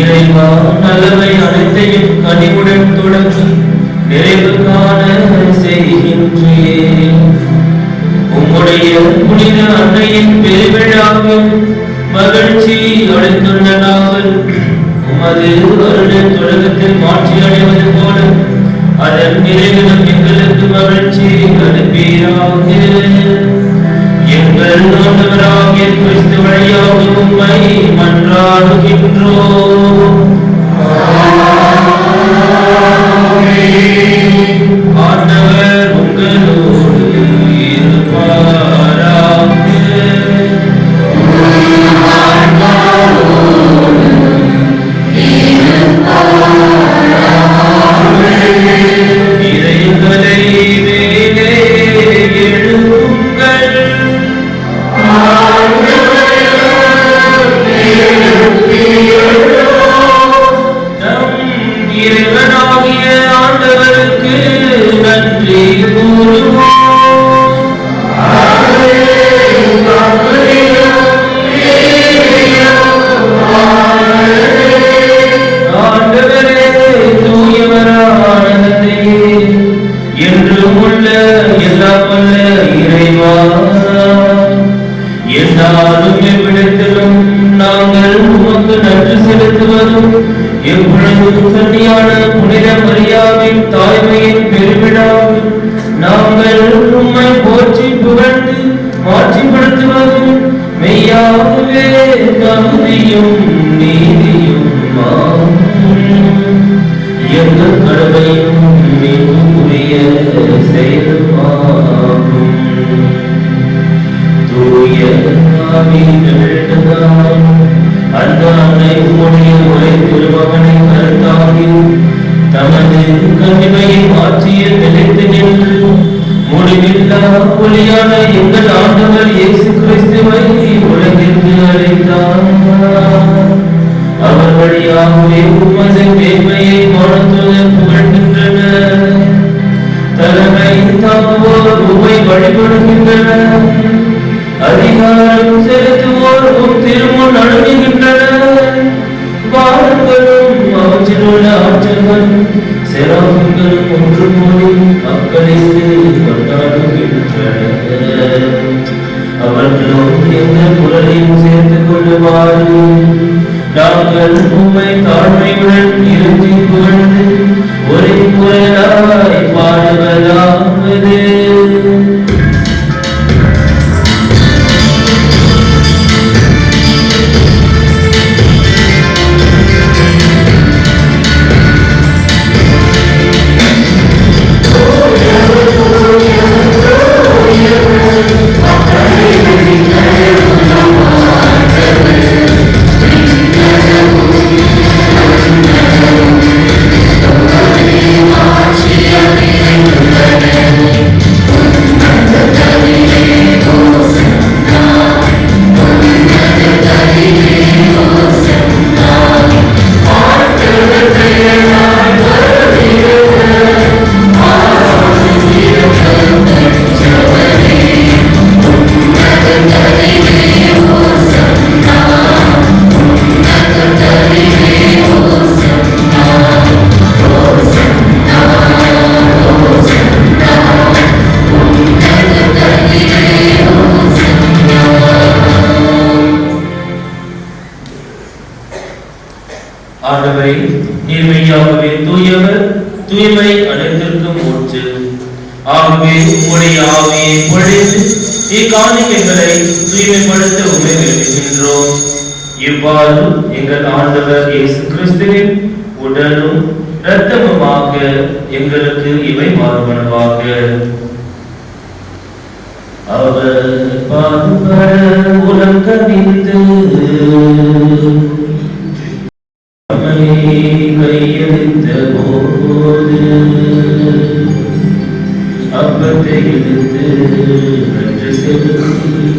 இறைவா, நல்லவை அனைத்தையும் கனிவுடன் தொடங்கி நிறைவு காண செய்கின்றேன். உம்முடைய புனித அன்னையின் பெருவிழாவில் மகிழ்ச்சி அடைந்துள்ள நாங்கள் உமது அருளின் தொடக்கத்தில் மாற்றி அடைவது போல அதன் நிறைவிலும் எங்களுக்கு மகிழ்ச்சி அனுப்பீராக. எங்கள் ஆண்டவராகிய கிறிஸ்து வழியாக உம்மை மன்றாடுகின்றோம். ஆண்டவர் உங்களோடு இருப்பாராக. இறைகளை மேலே எழுப்புங்கள். உள்ள எல்லாம் வல்ல இறைவா, எல்லாரும் எவ்விடத்திலும் நாங்கள் உமக்கு நன்றி செலுத்துவதும் எப்பொழுதும் கன்னியான புனித மரியாவின் தாய்மையின் பெருவிழாவில் நாங்கள் உம்மை போற்றி புகழ்ந்து மாற்றிப்படுத்துவதும் மெய்யாகவே தகுதியும் நீதியும் எங்கள் கடமையும் மிகுரிய செயலுமாகும். தூய ஆவியினரிடம்தான் அந்த அன்னை உம்முடைய ஒரே திருமகனை கருத்தாகி தமது கன்னிமையை மாற்றிய நிலைத்து நின்று முடிவில்லா ஒளியான எங்கள் ஆண்டவர் இயேசு கிறிஸ்துவை உலகிற்கு அளித்தார். அவர் வழியாகவே உமது மேன்மையை மானத்துடன் புகழ்கின்றனர். தலைமை தாங்குவோர் உம்மை வழிபடுகின்றனர். அதிகாரம் செலுத்துவோர் உம் திருமுன் அணுகுகின்றனர். வானங்களும் அவற்றில் உள்ள ஆற்றல்களும் செராஃபிம்களும் ஒன்று கூடி மக்களிற்கு கொண்டாடுகின்றனர். அவர்களும் எங்கள் குரலையும் சேர்த்துக் கொள்ளுமாறு நாங்கள் உம்மை தாழ்மையுடன் இறுதி புகழ்ந்து ஒரே குரலாய் பாடுவதாவது. ஆண்டவரே, நீர் மெய்யாகவே தூயவர், தூய்மை அனைத்திற்கும் ஊற்று. ஆகவே உம்முடைய ஆவியை பொழிந்து இக்காணிக்கைகளை தூய்மைப்படுத்த உம்மை வேண்டுகின்றோம். இவ்வாறு எங்கள் ஆண்டவர் இயேசு கிறிஸ்துவின் உடலும் இரத்தமுமாக எங்களுக்கு இவை மாறுவனவாக. அவர் பாடுபட உலகமிந்து கையெழுத்த போது அப்பத்தை எடுத்து நன்றி செலுத்தி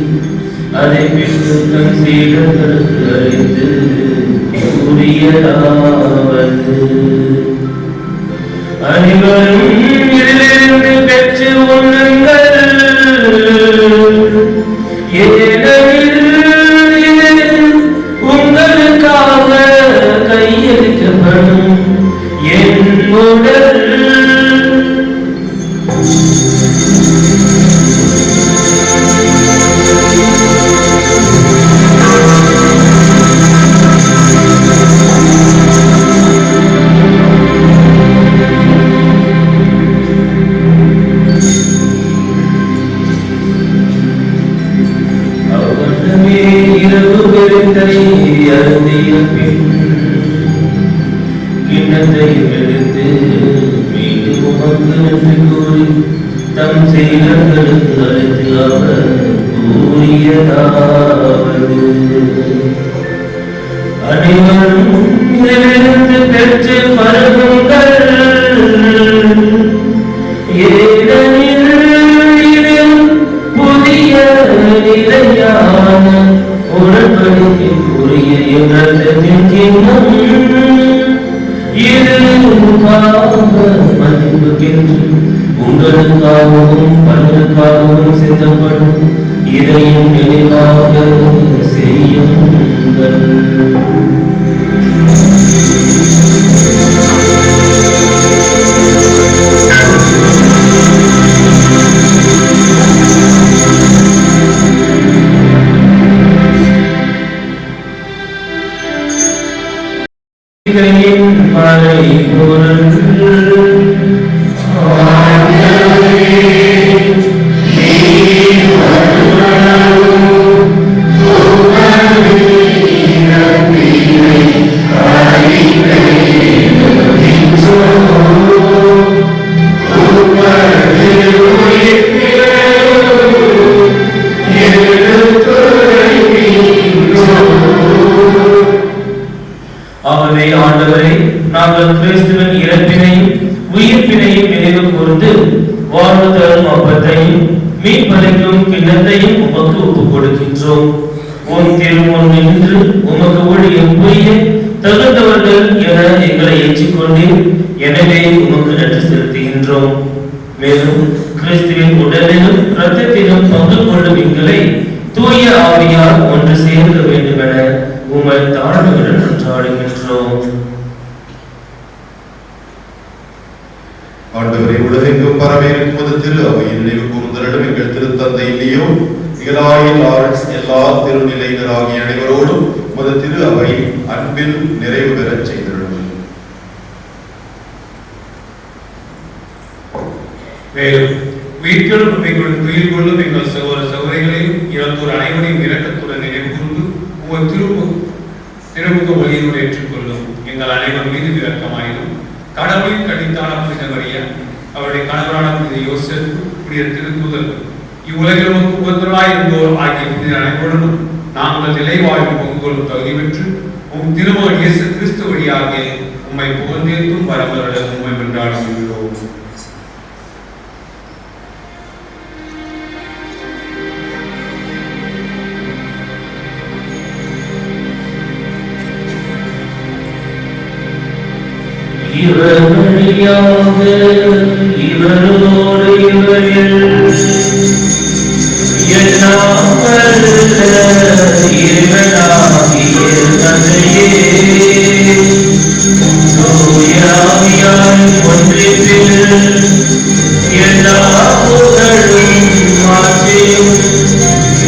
அதை பின்பு தன் சீடர்களுக்கு அளித்து கூறியதாவது: அனைவரும் இதிலிருந்து பெற்று உண்ணுங்கள், ஏனெனில் இது உங்களுக்காக கையளிக்கப்படும் என் உடல். தம் செயல்களுக்கு அழைத்து அவர் கூறியதாவது: அனைவரும் இதிலிருந்து பெற்று பருகுங்கள், ஏனெனில் இது புதிய நிலையான உடன்படிக்கைக்குரிய இரத்தத்தின் கிண்ணம். இது மதிப்புக்கென்று உங்களுக்காகவும் பலருக்காகவும் சிந்தப்படும். இதையும் நினைவாக செய்யுங்கள். வாழ்வு தரும் அப்பத்தையும் மீன்பளிக்கும் கிண்ணத்தையும் உமக்கு ஒப்புக் கொடுக்கின்றோம். உம் திருமுன் நின்று உமக்கு ஊழியம் புரிய தகுந்தவர்கள் என எங்களை ஏற்றுக்கொண்டு எனவே உமக்கு நன்றி செலுத்துகின்றோம். மேலும் கிறிஸ்துவின் உடலிலும் இரத்தத்திலும் பங்கு கொள்ளும் எங்களை தூய ஆவியார் ஒன்று சேர்க்க வேண்டும் என உம்மை தாழ்மையுடன் மன்றாடுகின்றோம். ஆண்டவரை உலகெங்கும் பரவியிருக்கும் உமது திரு அவையின் நினைவு கூர்ந்தரிடம் எங்கள் திருத்தந்தை இல்லையோ எல்லா திருநிலையினராகிய அனைவரோடும் உமது திரு அவை அன்பில் நிறைவு பெறச் செய்திருக்கும். மேலும் உயிர் கொள்ளும் எங்கள் சகோதர சகோதரிகளையும் இறந்தோர் அனைவரையும் இரக்கத்துடன் நினைவு கூர்ந்து உங்கள் திருமுக வழியோடு ஏற்றுக்கொள்ளும். எங்கள் அனைவர் மீது இரக்கமாயிரும். கடவுளின் கடித்தான புனித மரியா, அவருடைய கணவரான புனித யோசேப்பு, புனித திருத்தூதர்கள், இவ்வுலகிலும் உபத்திரவாயிருந்தோர் ஆகிய புனித அனைவருடன் நாங்கள் நிலைவாழ்வு பங்கு கொள்ளும் தகுதி பெற்று உம் திருமகன் இயேசு கிறிஸ்து வழியாக உம்மை புகழ்ந்தேத்தும் பரம்பரை உம்மை கொண்டாடுகிறோம். இவர் வழியாக இவரோடு இவரில் எல்லாம் வல்ல இறைவனாகிய தந்தையே, தூய ஆவியாரின் ஒன்றிப்பில் எல்லா புகழும் மாட்சியும்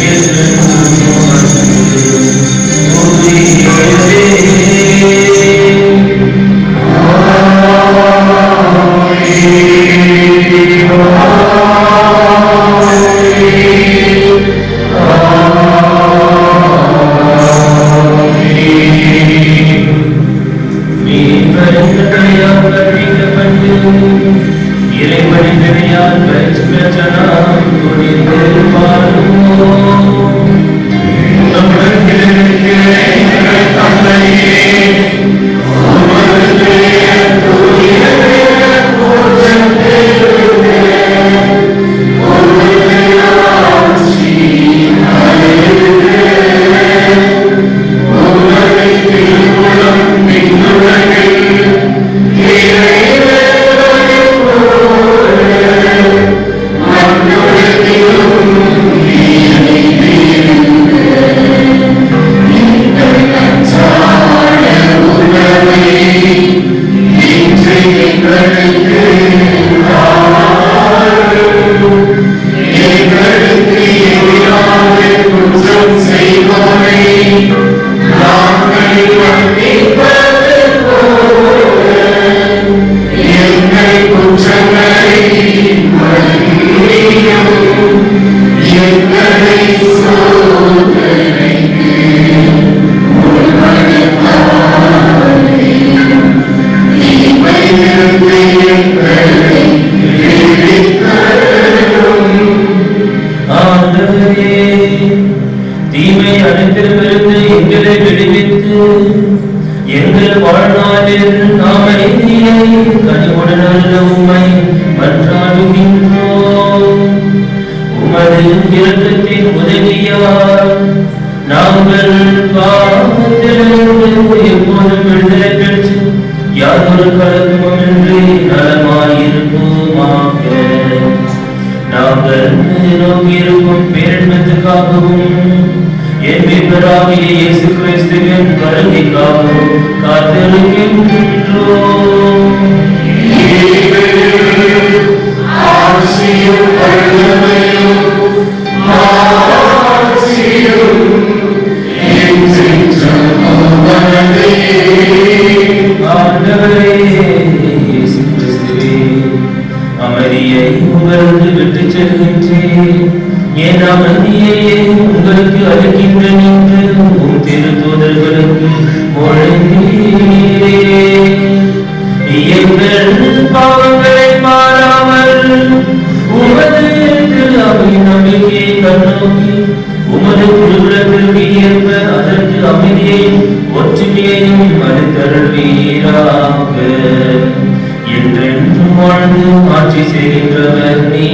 என்றென்றும் உமக்கு உரியதே. தீமை அனைத்திலிருந்து எங்களை விடுவித்து எங்கள் வாழ்நாளில் நாம் அமைதியை கனிவுடன் உம்மை மன்றாடுகின்றோம். உமது இரக்கத்தின் உதவியால் நாங்கள் பாவத்திலிருந்து எப்போதும் விடுதலை பெற்று யாதொரு கலக்கமுமின்றி நலமாயிருப்போமாக. நாங்கள் நோக்கியிருக்கும் பேரின்பத்துக்காகவும் என் மீட்பராகிய இயேசு கிறிஸ்துவின் வருகைக்காகவும் காத்திருக்கின்றோம். ஆண்டவரே இயேசு கிறிஸ்துவே, அமைதியை உங்களுக்கு விட்டுச் செல்கின்றேன். என் அமைதியை உங்களுக்கு அளிக்கின்றேன் என்று உம் திருத்தூதர்களுக்கு மொழிந்தீரே. எங்கள் பாவங்களை மாறாமல் உமது திருவிழாவின் நம்பிக்கையை கண்ணோக்கி உமது திருவிழத்திற்கு ஏற்ப அதற்கு அமைதியையும் ஒற்றுமையையும் அளித்தருள்வீராக. என்றென்றும் வாழ்ந்து ஆட்சி செய்கின்றவர் நீ.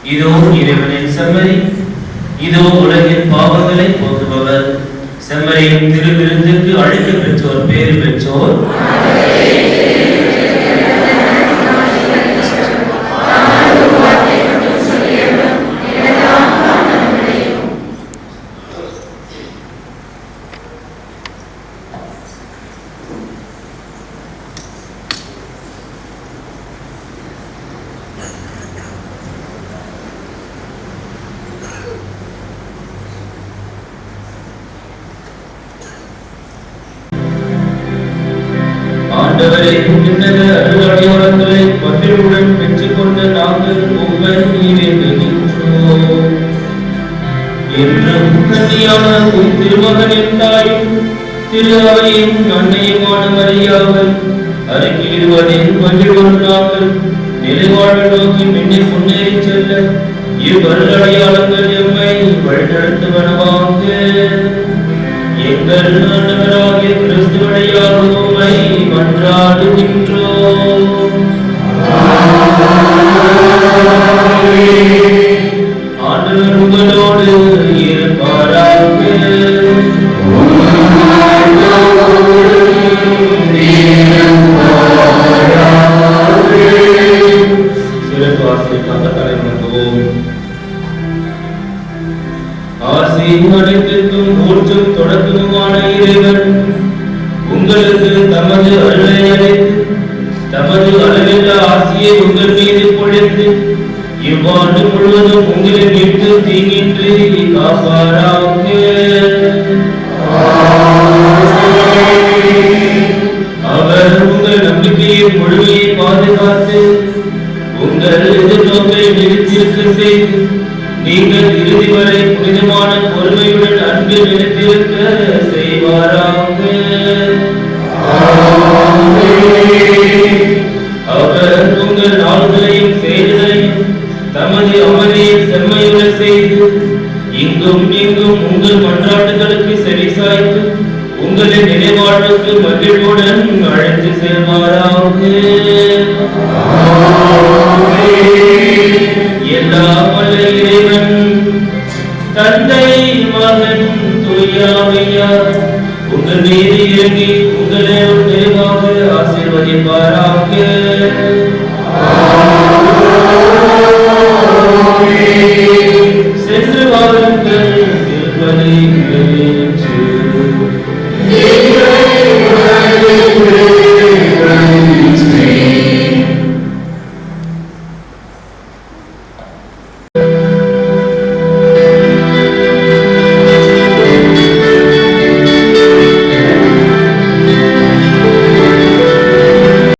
இதோ இறைவனின் செம்மறி, இதோ உலகின் பாவங்களை போக்குபவர். செம்மறியின் திருவிருந்துக்கு அழைக்க பெற்றோர் பேறு பெற்றோர். ஆண்டவரை முன்னத அருளடையாளங்களை மகிழ்வுடன் பெற்றுக்கொண்ட நாங்கள் உம்மை வேண்டுகின்றோம். என்றும் கன்னியான உம் திருமகனின் தாயும் திரு அவையின் அன்னையுமான மரியாவை அறிக்கையிடுவதில் மகிழ்வோடு நாங்கள் நிலைவாழ்வு நோக்கி மின்னி முன்னேறி செல்ல இவ்வருளடையாளங்கள் எம்மை வழிநடத்துவனவாக. எங்கள் ஆண்டவராகிய கிறிஸ்து வழியாக உம்மை மன்றாடுகின்றோம். ஆண்டவர் உங்களோடு இருப்பாராக. சிறப்பு ஆசிரியக்காக தலைவணங்குவோம். ஆசியும் அனைத்திற்கும் ஊற்றும் தொடக்கமுமான இறைவன் உங்களுக்கு தமது அருளை அளித்து தமது அளவில்லா ஆசியை உங்கள் மீது பொழித்து இவ்வாண்டு முழுவதும் உங்களை மீட்டு தீங்கின்றி காப்பாராக. அவர் உங்கள் நம்பிக்கையின் முழுமையை பாதுகாத்து உங்கள் எதிர்நோக்கை நிறுத்தியிருக்க செய்து நீங்கள் இறுதி வரை புனிதமான பொறுமையுடன் அன்பில் நிலைத்திருக்க செய்வாராக. அவர் உங்கள் நாள்களையும் செயல்களையும் தமது அமைதியை செம்மையுடன் செய்து இங்கும் இங்கும் உங்கள் மன்றாட்டுகளுக்கு செவிசாய்த்து உங்களை நினைவாழ்வுக்கு மகிழ்வுடன் அழைத்து செல்வாராக. எல்லாம் வல்ல இறைவன் தந்தை மகன் தூயாமையார் உங்கள் மீது இறங்கி உங்களை நிறைவாக ஆசீர்வதிப்பாராக. சென்று வாருங்கள் திருப்பதி